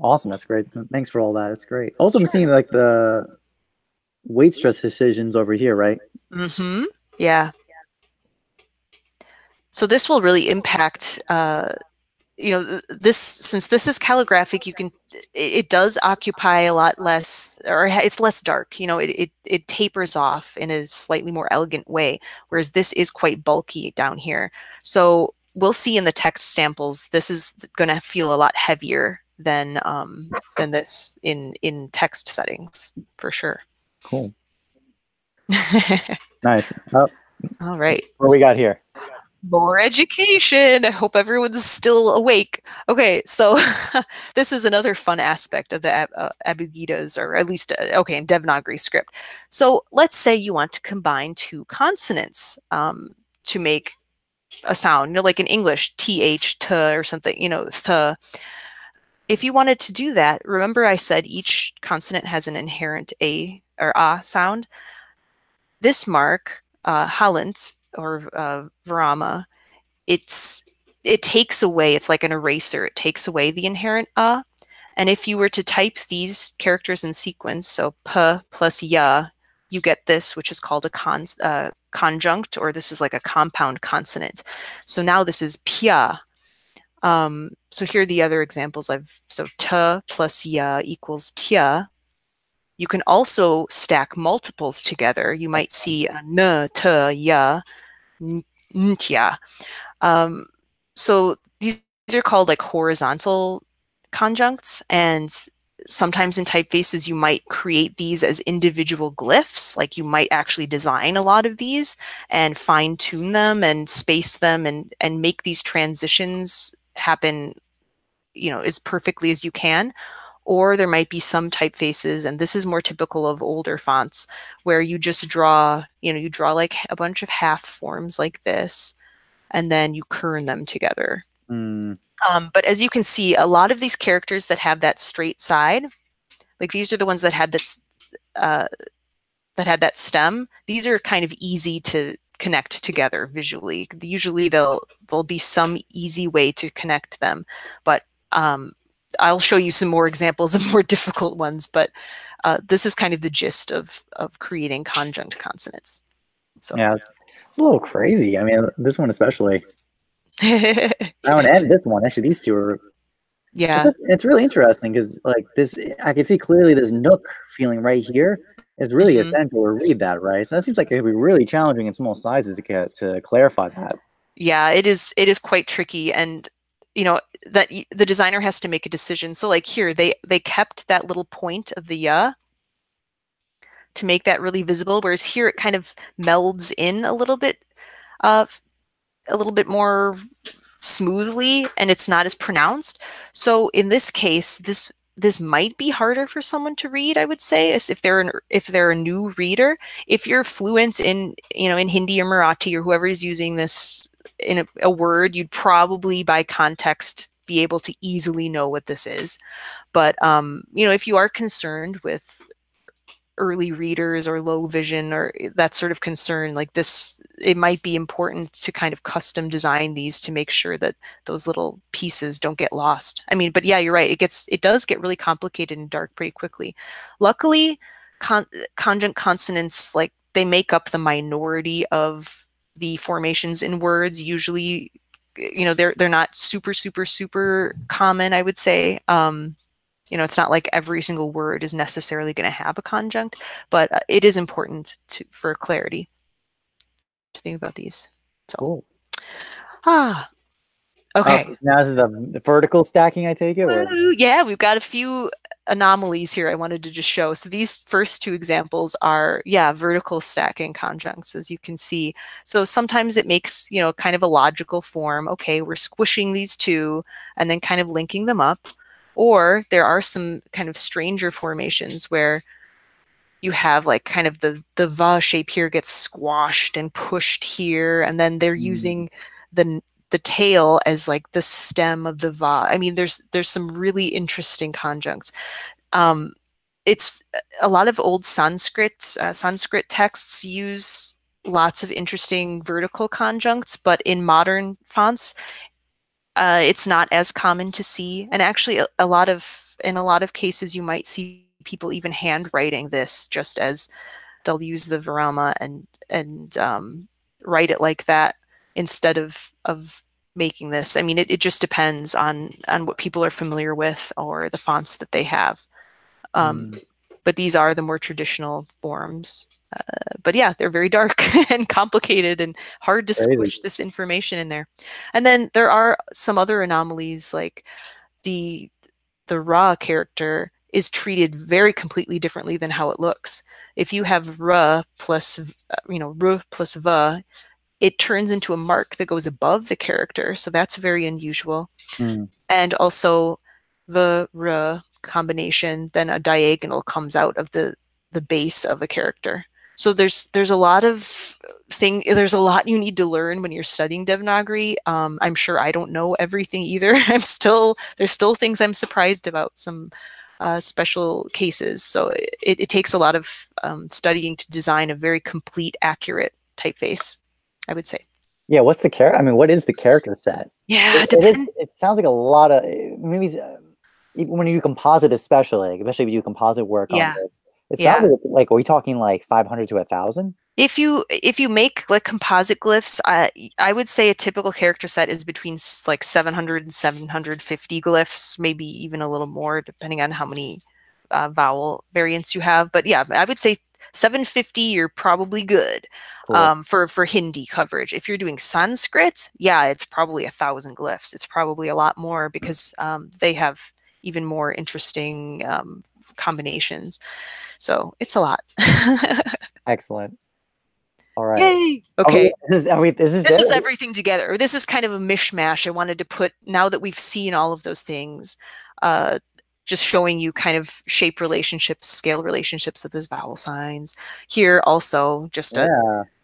Awesome. That's great. Thanks for all that. That's great. Also, I'm seeing like the weight stress decisions over here, right? Mm-hmm. Yeah. So this will really impact, this, since this is calligraphic, it does occupy a lot less, or it's less dark, it tapers off in a slightly more elegant way, whereas this is quite bulky down here. So we'll see in the text samples, this is going to feel a lot heavier than this in text settings, for sure. Cool. Nice. All right. What we got here? More education. I hope everyone's still awake. Okay, so this is another fun aspect of the Abugidas, or at least, in Devanagari script. So let's say you want to combine two consonants to make a sound, like in English, th, t, or something, th. If you wanted to do that, remember I said each consonant has an inherent a or sound. This mark, Hallant, or Varama, it takes away, it's like an eraser, it takes away the inherent and if you were to type these characters in sequence, so p plus ya, you get this, which is called a conjunct, or this is like a compound consonant. So now this is pya. So here are the other examples so t plus ya equals tya. You can also stack multiples together. You might see n, t, ya, ntya. So these are called like horizontal conjuncts, and sometimes in typefaces you might create these as individual glyphs. Like you might actually design a lot of these and fine tune them and space them and make these transitions happen, as perfectly as you can. Or there might be some typefaces, and this is more typical of older fonts, where you just draw, you draw like a bunch of half forms like this, and then you kern them together. But as you can see, a lot of these characters that have that straight side, like these are the ones that had that stem. These are kind of easy to connect together visually. Usually there'll be some easy way to connect them, but I'll show you some more examples of more difficult ones, but this is kind of the gist of creating conjunct consonants. So yeah, it's a little crazy. I mean, this one especially. That one and this one, actually, these two are. Yeah, it's really interesting because like this, I can see clearly this nook feeling right here is really essential to read that, right? So that seems like it would be really challenging in small sizes to clarify that. Yeah, it is quite tricky, and that the designer has to make a decision. So like here, they kept that little point of the ya to make that really visible, whereas here it kind of melds in a little bit more smoothly, and it's not as pronounced. So in this case, this might be harder for someone to read, I would say, as if they're a new reader. If you're fluent in in Hindi or Marathi or whoever is using this in a word, you'd probably by context be able to easily know what this is. But if you are concerned with early readers or low vision or that sort of concern, like this, it might be important to kind of custom design these to make sure that those little pieces don't get lost. I mean, but yeah, you're right. It does get really complicated and dark pretty quickly. Luckily, conjunct consonants, like they make up the minority of the formations in words. Usually, they're not super, super, super common, I would say. It's not like every single word is necessarily going to have a conjunct, but it is important for clarity to think about these. So, Cool. Okay. Now this is the vertical stacking, I take it? Or? Yeah, we've got a few anomalies here I wanted to just show. So these first two examples are, vertical stacking conjuncts, as you can see. So sometimes it makes, kind of a logical form. Okay, we're squishing these two and then kind of linking them up. Or there are some kind of stranger formations where you have like kind of the va shape here gets squashed and pushed here, and then they're using the tail as like the stem of the va. I mean, there's some really interesting conjuncts. It's a lot of old Sanskrit texts use lots of interesting vertical conjuncts, but in modern fonts, it's not as common to see. And actually, in a lot of cases, you might see people even handwriting this, just as they'll use the virama and write it like that instead of making this. I mean, it just depends on what people are familiar with or the fonts that they have. But these are the more traditional forms. But yeah, they're very dark and complicated and hard to squish this information in there. And then there are some other anomalies, like the ra character is treated very completely differently than how it looks. If you have ra plus, r plus va, it turns into a mark that goes above the character. So that's very unusual. And also the ra combination, then a diagonal comes out of the base of a character. So there's a lot of there's a lot you need to learn when you're studying Devanagari. I'm sure I don't know everything either. There's still things I'm surprised about, some special cases. So it takes a lot of studying to design a very complete, accurate typeface, I would say. Yeah, what's the character? I mean, what is the character set? Yeah, it sounds like a lot of maybe when you do composite, especially if you do composite work on this. It sounds like are we talking like 500 to 1,000? If you make like composite glyphs, I would say a typical character set is between like 700 and 750 glyphs, maybe even a little more depending on how many vowel variants you have. But yeah, I would say 750, you're probably good. Cool. For Hindi coverage. If you're doing Sanskrit, yeah, it's probably 1,000 glyphs. It's probably a lot more because they have even more interesting combinations. So it's a lot. Excellent. All right. Yay. Okay. This is everything together. This is kind of a mishmash. I wanted to put, now that we've seen all of those things, just showing you kind of shape relationships, scale relationships of those vowel signs. Here also, just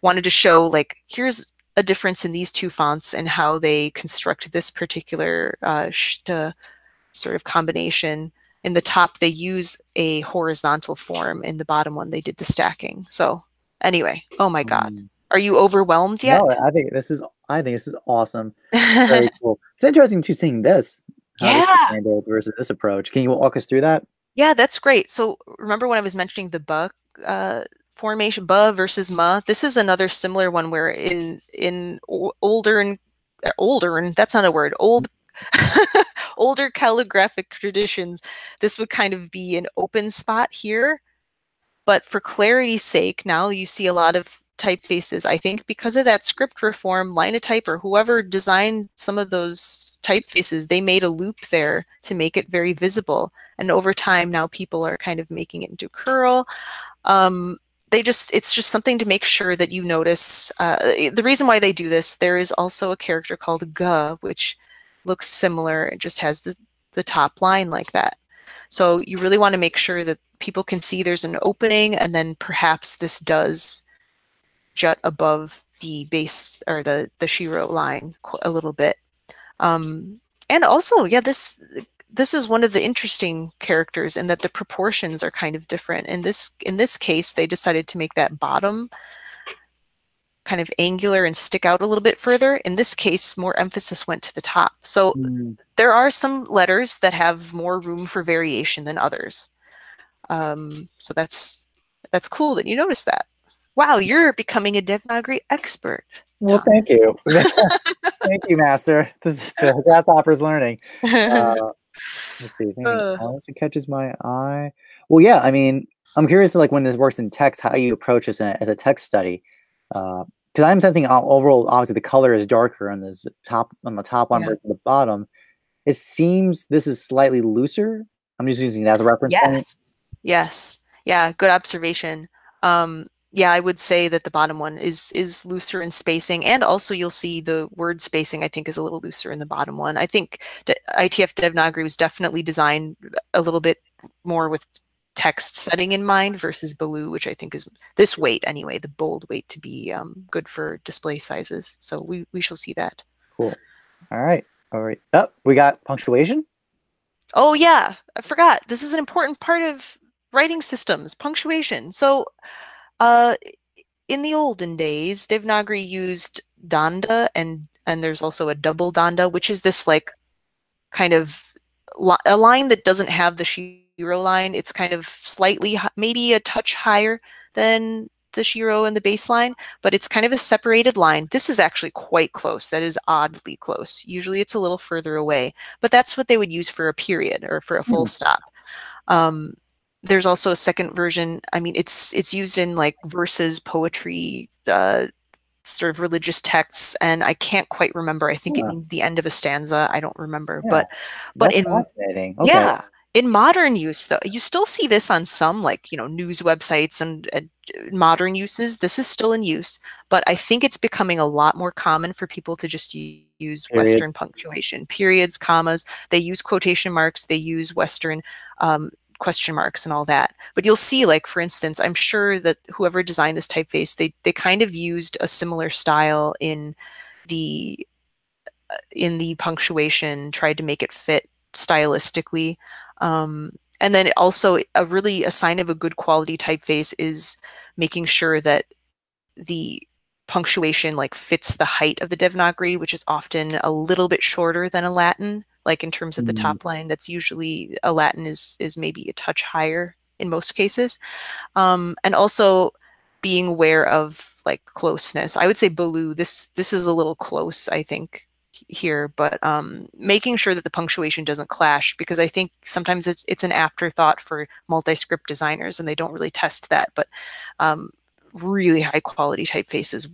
wanted to show, like, here's a difference in these two fonts and how they construct this particular sort of combination. In the top, they use a horizontal form. In the bottom one, they did the stacking. So anyway, oh my God. Are you overwhelmed yet? No, I think this is awesome. Very cool. It's interesting to seeing this. How this is handled versus this approach. Can you walk us through that? Yeah, that's great. So remember when I was mentioning the ba formation, ba versus ma? This is another similar one where in older, and that's not a word, older calligraphic traditions, this would kind of be an open spot here. But for clarity's sake, now you see a lot of typefaces. I think because of that script reform, Linotype or whoever designed some of those typefaces, they made a loop there to make it very visible. And over time, now people are kind of making it into curl. It's just something to make sure that you notice. The reason why they do this, there is also a character called ga, which looks similar. It just has the top line like that. So you really want to make sure that people can see there's an opening, and then perhaps this does jut above the base or the shiro line a little bit. And also, yeah, this is one of the interesting characters in that the proportions are kind of different. In this case, they decided to make that bottom kind of angular and stick out a little bit further. In this case, more emphasis went to the top. So there are some letters that have more room for variation than others. So that's cool that you noticed that. Wow, you're becoming a Devanagari expert. Well, thank you. Thank you, Master. The grasshopper's learning. Let's see, anything Uh, else that catches my eye? Well, yeah, I mean, I'm curious, like when this works in text, how you approach this as a text study. Because I'm sensing overall, obviously, the color is darker on this top on the top one yeah. versus the bottom. It seems this is slightly looser. I'm just using that as a reference point. Yes. Yes. Yeah, good observation. Yeah, I would say that the bottom one is looser in spacing, and also you'll see the word spacing, I think, is a little looser in the bottom one. I think ITF Devanagari was definitely designed a little bit more with text setting in mind versus Baloo, which I think is this weight anyway, the bold weight to be good for display sizes. So we shall see that. Cool. All right. All right. Oh, we got punctuation. Oh yeah, I forgot. This is an important part of writing systems, punctuation. So uh, in the olden days, Devanagari used danda and there's also a double danda, which is this like kind of a line that doesn't have the Shiro line. It's kind of slightly, maybe a touch higher than the Shiro and the baseline, but it's kind of a separated line. This is actually quite close. That is oddly close. Usually it's a little further away, but that's what they would use for a period or for a full Hmm. stop. Um, there's also a second version. I mean, it's used in like verses, poetry, sort of religious texts, and I can't quite remember. I think it Yeah, means the end of a stanza. I don't remember, yeah, but that's in fascinating. Okay. yeah, in modern use though, you still see this on some like news websites and modern uses. This is still in use, but I think it's becoming a lot more common for people to just use Western Periods. punctuation, periods, commas. They use quotation marks. They use Western question marks and all that. But you'll see, like, for instance, I'm sure that whoever designed this typeface, they kind of used a similar style the in the punctuation, tried to make it fit stylistically. And then also a sign of a good quality typeface is making sure that the punctuation like fits the height of the Devanagari, which is often a little bit shorter than a Latin. Like in terms of the Mm, top line, that's usually a Latin is maybe a touch higher in most cases. And also being aware of like closeness. I would say Baloo, this is a little close, I think, here, but making sure that the punctuation doesn't clash, because I think sometimes it's an afterthought for multi-script designers and they don't really test that. But really high quality typefaces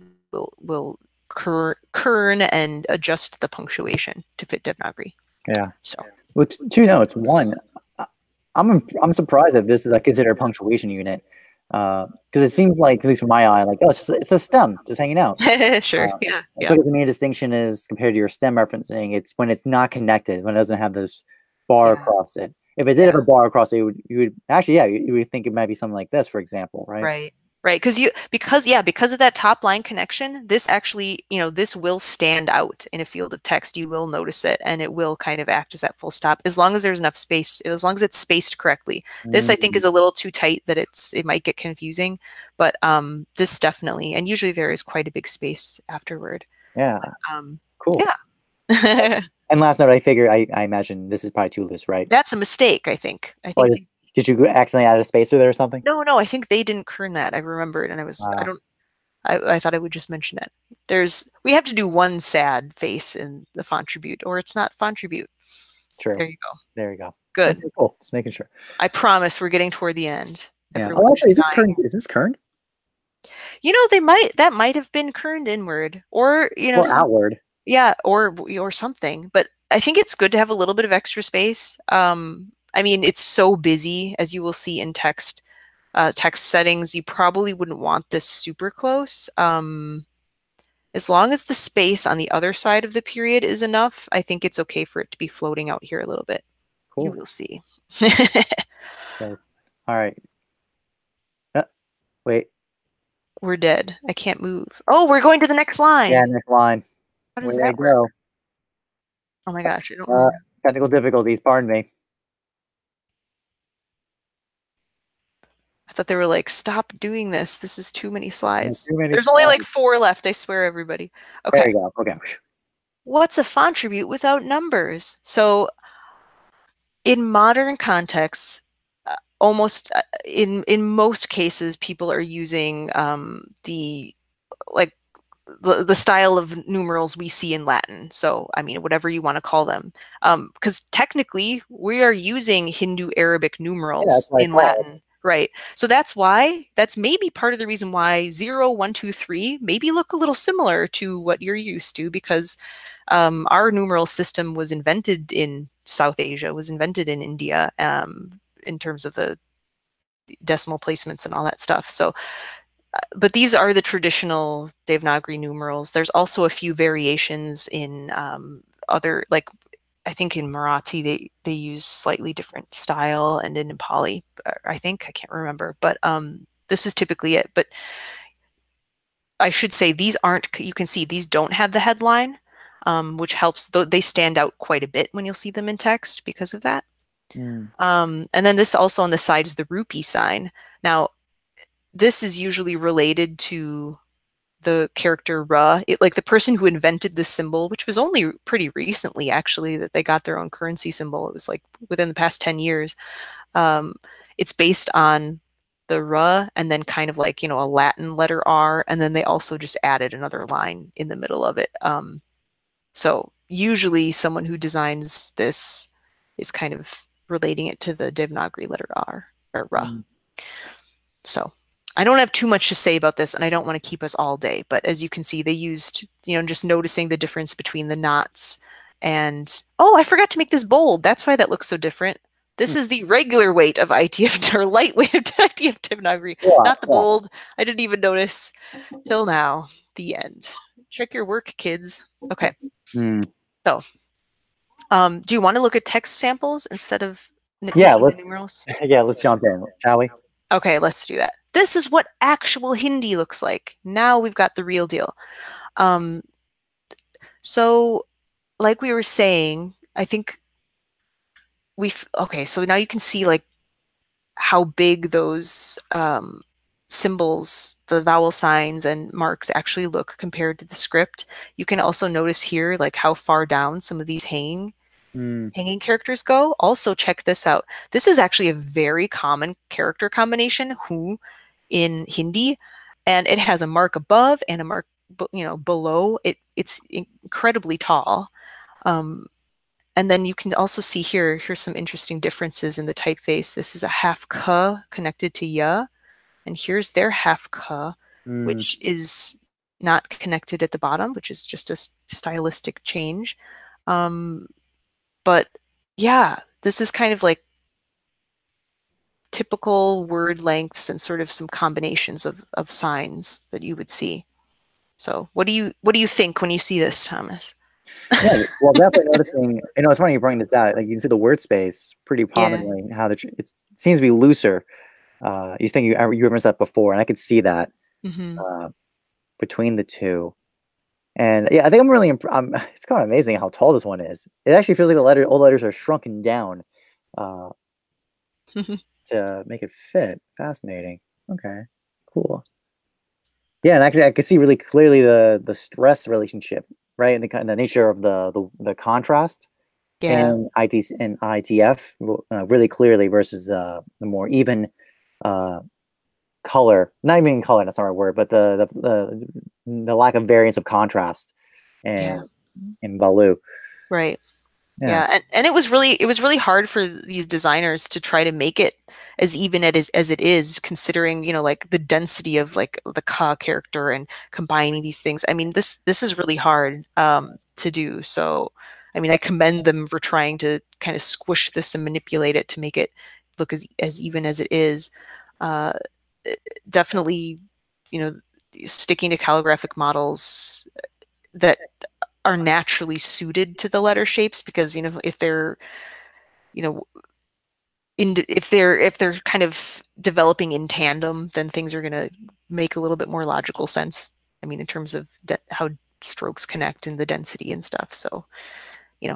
will kern and adjust the punctuation to fit Devanagari. yeah. So Well, two notes. One, I- I'm surprised that this is like considered a punctuation unit, because it seems like, at least from my eye, like, oh, it's a stem just hanging out. sure, Uh, yeah, I feel yeah, like the main distinction is compared to your stem referencing, it's when it's not connected, when it doesn't have this bar yeah, across it. If it did have yeah. a bar across it, you would actually, yeah, you would think it might be something like this, for example, right? Right. Right. Because of that top line connection, this actually, this will stand out in a field of text. You will notice it and it will kind of act as that full stop as long as there's enough space, as long as it's spaced correctly. This I think Mm, is a little too tight that it might get confusing, but this definitely, and usually there is quite a big space afterward. yeah, But cool. yeah. And last note, I figure, I imagine this is probably too loose, right? That's a mistake, I think. I Or think did you accidentally add a spacer there or something? no, I think they didn't kern that. I remembered and I Wow, don't I thought I would just mention it. We have to do one sad face in the Fontribute, or it's not Fontribute. true. There you go. There you go. Good. Okay, cool. Just making sure. I promise we're getting toward the end. Yeah. Oh, Everyone's actually, is this dying. current? Is this current That might have been kerned inward, or or outward? yeah, or something. But I think it's good to have a little bit of extra space. I mean, it's so busy, as you will see in text settings. You probably wouldn't want this super close. As long as the space on the other side of the period is enough, I think it's okay for it to be floating out here a little bit. You Cool. will see. Okay. All right. Uh, wait. We're dead. I can't move. Oh, we're going to the next Yeah, line. next line. How does Way to that work? go. Oh my gosh, I don't Uh, remember. technical difficulties. Pardon me. I thought they were like, stop doing this. This is too many slides. Too many There's only like slides. 4 left, I swear, everybody. There Okay. you go. Okay. What's a Fontribute without numbers? So in modern contexts, almost in most cases, people are using the like the style of numerals we see in Latin. So, I mean, whatever you want to call them. Because technically, we are using Hindu Arabic Yeah, that's numerals what I in thought. Latin, right? So that's maybe part of the reason why 0, 1, 2, 3 maybe look a little similar to what you're used to, because our numeral system was invented in South Asia, was invented in India, in terms of the decimal placements and all that stuff. So but these are the traditional Devanagari numerals. There's also a few variations in other, like I think in Marathi they use slightly different style, and in Nepali, I think I can't remember, but this is typically it. But I should say these aren't. You can see these don't have the headline, which helps. They stand out quite a bit when you'll see them in text because of that. Mm. And then this also on the side is the rupee sign. Now, this is usually related to the character Ra. Like the person who invented this symbol, which was only pretty recently actually that they got their own currency symbol. It was like within the past 10 years. Um, it's based on the Ra and then kind of like, a Latin letter R. And then they also just added another line in the middle of it. So usually someone who designs this is kind of relating it to the Devanagari letter R or Ra. Mm. So I don't have too much to say about this, and I don't want to keep us all day, but as you can see, they used, just noticing the difference between the knots and, oh, I forgot to make this bold. That's why that looks so different. This Mm. is the regular weight of ITF, or lightweight of ITF Devanagari, Yeah, not the yeah. bold. I didn't even notice till now, the end. Check your work, kids. Okay, Mm. so do you want to look at text samples instead of Yeah, nitpicking the numerals? let's jump in, shall we? Okay, let's do that. This is what actual Hindi looks like. Now we've got the real deal. Um, so, like we were saying, I think okay, so now you can see like how big those symbols, the vowel signs and marks actually look compared to the script. You can also notice here like how far down some of these Mm. hanging characters go. Also, check this out. This is actually a very common character combination, who, in Hindi, and it has a mark above and a mark, below. It's incredibly tall. And then you can also see here's some interesting differences in the typeface. This is a half k connected to ya, and here's their half k, Mm. which is not connected at the bottom, which is just a stylistic change. But yeah, this is kind of like typical word lengths and sort of some combinations of signs that you would see. So what do you think when you see this, Thomas? Yeah, well, definitely noticing. It's funny you bring this out. Like you can see the word space pretty Yeah. prominently. How it seems to be looser. You think you referenced that before, and I could see that Mm-hmm. uh, between the two. And yeah, I think I'm really. It's kind of amazing how tall this one is. It actually feels like all the letters are shrunken down uh, to make it fit. Fascinating. Okay, cool. Yeah, and actually, I can see really clearly the stress relationship, right, and the nature of the contrast Yeah. in ITF really clearly versus the more even uh, color. Not even color, that's not our word, but the lack of variance of contrast Yeah. and in Balu. Right. Yeah. Yeah, and it was really hard for these designers to try to make it as even as it is, considering, like the density of like the ka character and combining these things. I mean, this is really hard to do. So, I mean, I commend them for trying to kind of squish this and manipulate it to make it look as even as it is. Uh, Definitely, you know, sticking to calligraphic models that are naturally suited to the letter shapes, because if they're you know if they're kind of developing in tandem, then things are going to make a little bit more logical sense. I mean, in terms of how strokes connect and the density and stuff. So,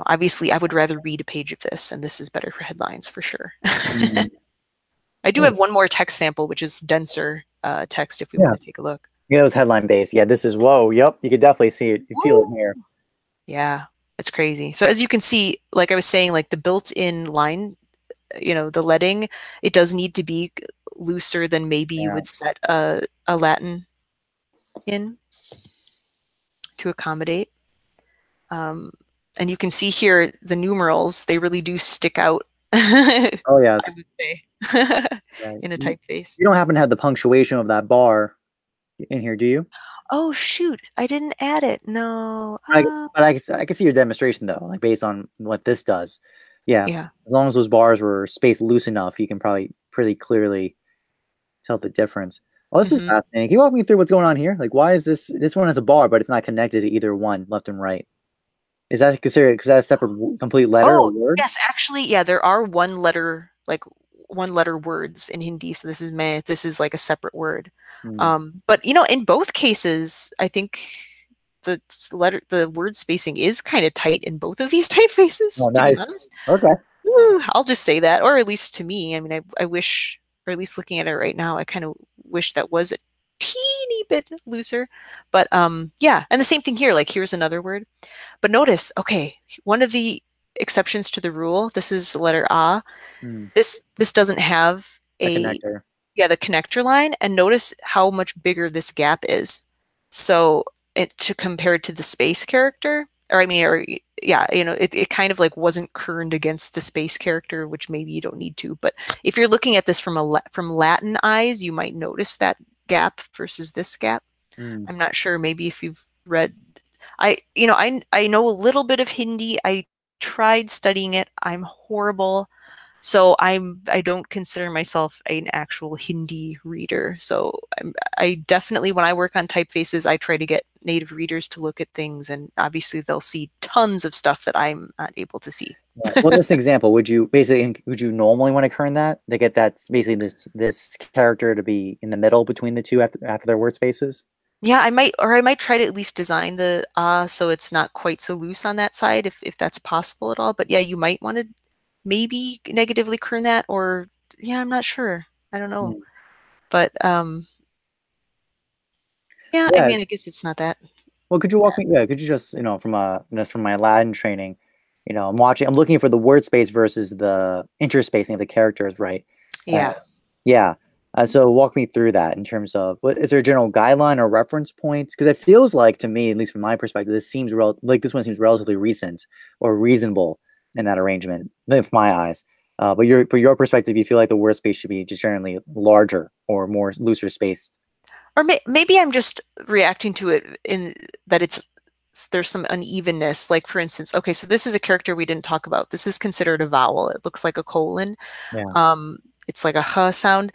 obviously I would rather read a page of this, and this is better for headlines for sure. Mm. I do have Nice. one more text sample, which is denser text, if we Yeah. want to take a look. Yeah, it was headline based. Yeah, this is whoa. Yep, you could definitely see it. You feel it here. Yeah, it's crazy. So as you can see, like I was saying, like the built-in line, the leading, it does need to be looser than maybe you Yeah. would set a Latin in. to accommodate. And you can see here the numerals, they really do stick out, I Oh yes. would say, Right. in a typeface. You don't happen to have the punctuation of that bar in here, do you? Oh, shoot. I didn't add it. No. But I can see your demonstration though, like based on what this does. Yeah, Yeah. as long as those bars were spaced loose enough, you can probably pretty clearly tell the difference. Oh, this is Hmm. fascinating. Can you walk me through what's going on here? Like, why is this one has a bar, but it's not connected to either one, left and right? Is that considered? Because that's a separate complete letter or Oh, word? yes, actually, yeah, there are one letter words in Hindi. So this is meh, this is like a separate word. Hmm. But in both cases, I think the word spacing is kind of tight in both of these Oh, typefaces, to be nice. honest. Okay. I'll just say that, or at least to me. I mean, I wish, or at least looking at it right now, I kind of wish that was a teeny bit looser. But yeah, and the same thing here. Like here's another word. But notice, okay, one of the exceptions to the rule, this is letter A. Hmm. This doesn't have A a connector. yeah, the connector line, and notice how much bigger this gap is. So it to compare to the space character, or I mean, or yeah, it kind of like wasn't kerned against the space character, which maybe you don't need to. But if you're looking at this from Latin eyes, you might notice that gap versus this gap. Hmm. I'm not sure. Maybe if you've read, I know a little bit of Hindi. I tried studying it. I'm horrible. So I don't consider myself an actual Hindi reader. So I definitely, when I work on typefaces, I try to get native readers to look at things, and obviously they'll see tons of stuff that I'm not able to see. Yeah. Well, this example, would you normally want to kern that to get that basically this character to be in the middle between the two after their word spaces? Yeah, I might try to at least design the so it's not quite so loose on that side, if that's possible at all. But yeah, you might want to maybe negatively kern that, or yeah, I'm not sure. I don't know. Hmm. But yeah, I Yeah. mean, I guess it's not that Well, could you walk bad. me? Yeah, could you just from my Latin training, I'm looking for the word space versus the interspacing of the characters, right? Uh, Yeah. yeah. So walk me through that in terms of what is there a general guideline or reference points? Because it feels like to me, at least from my perspective, this one seems relatively recent or reasonable in that arrangement, from my eyes. But your perspective, you feel like the word space should be just generally larger or more looser spaced. Or maybe I'm just reacting to it in that there's some unevenness. Like for instance, okay, so this is a character we didn't talk about. This is considered a vowel. It looks like a colon. Yeah. Um, it's like a h sound.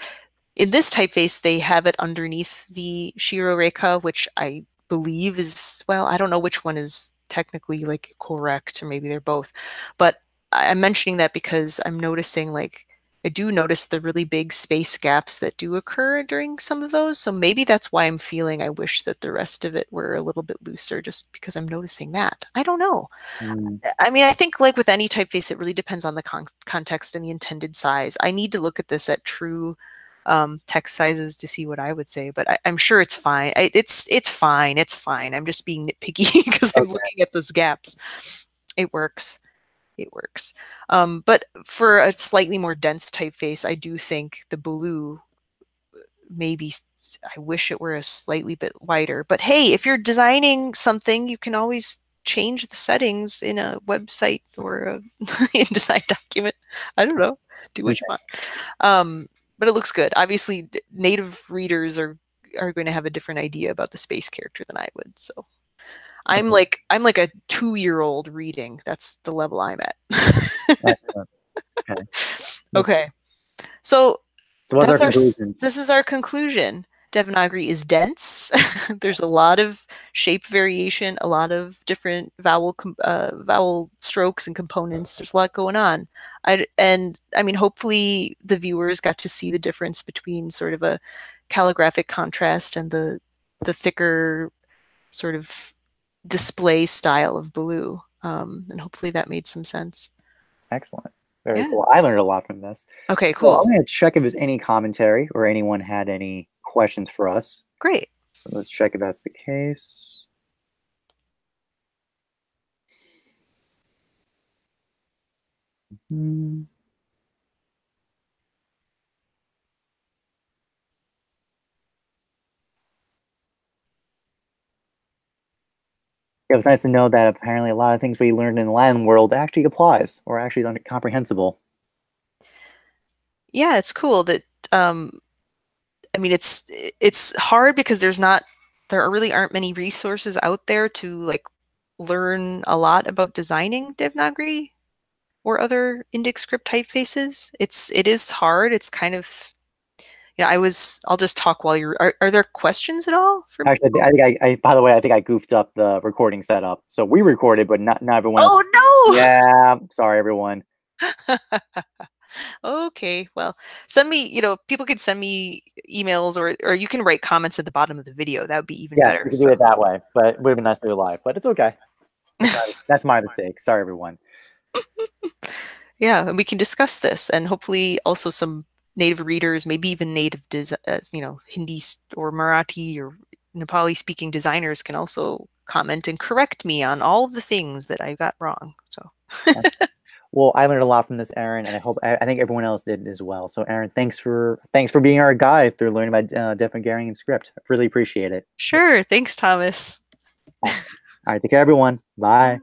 In this typeface, they have it underneath the Shiro Rekha, which I believe is, well, I don't know which one is technically like correct, or maybe they're both. But I'm mentioning that because I'm noticing like I do notice the really big space gaps that do occur during some of those. So maybe that's why I'm feeling I wish that the rest of it were a little bit looser, just because I'm noticing that. I don't know. Mm, I mean, I think like with any typeface, it really depends on the context and the intended size. I need to look at this at true text sizes to see what I would say, but I'm sure it's fine. It's fine. It's fine. I'm just being nitpicky because I'm okay. looking at those gaps. It works. It works. But for a slightly more dense typeface, I do think the blue maybe I wish it were a slightly bit wider. But hey, if you're designing something, you can always change the settings in a website or a InDesign document. I don't know. Do what you want. But it looks good. Obviously, native readers are going to have a different idea about the space character than I would. So Okay. I'm like a 2-year-old reading. That's the level I'm at. Excellent. Okay. Okay. So So what's our conclusions? this is our conclusion. Devanagari is dense. There's a lot of shape variation, a lot of different vowel strokes and components. There's a lot going on. And I mean, hopefully the viewers got to see the difference between sort of a calligraphic contrast and the thicker sort of display style of blue. And hopefully that made some sense. Excellent. Very Yeah. cool. I learned a lot from this. Okay, So I'm cool. going to check if there's any commentary or anyone had any questions for us. Great. Let's check if that's the case. Hmm. It was nice to know that apparently a lot of things we learned in the Latin world actually applies or actually comprehensible. Yeah, it's cool that I mean it's hard because there really aren't many resources out there to like learn a lot about designing Devanagari or other Indic script typefaces. It is hard. It's kind of yeah, I'll just talk while are there questions at all for me? Actually, I think by the way, I think I goofed up the recording setup. So we recorded, but not everyone else. Oh Yeah, sorry everyone. no. Okay, well, send me, people could send me emails or you can write comments at the bottom of the video. That would be even Yes, better. we can do So, it that way, but it would have been nice to do it live. But it's okay. That's my mistake. Sorry, everyone. yeah, and we can discuss this and hopefully also some native readers, maybe even Hindi or Marathi or Nepali speaking designers can also comment and correct me on all of the things that I got wrong. So, Well, I learned a lot from this, Erin, and I think everyone else did as well. So, Erin, thanks for being our guide through learning about Devanagari and script. I really appreciate it. sure. Thanks, Thomas. Awesome. All right, take care, everyone. Bye.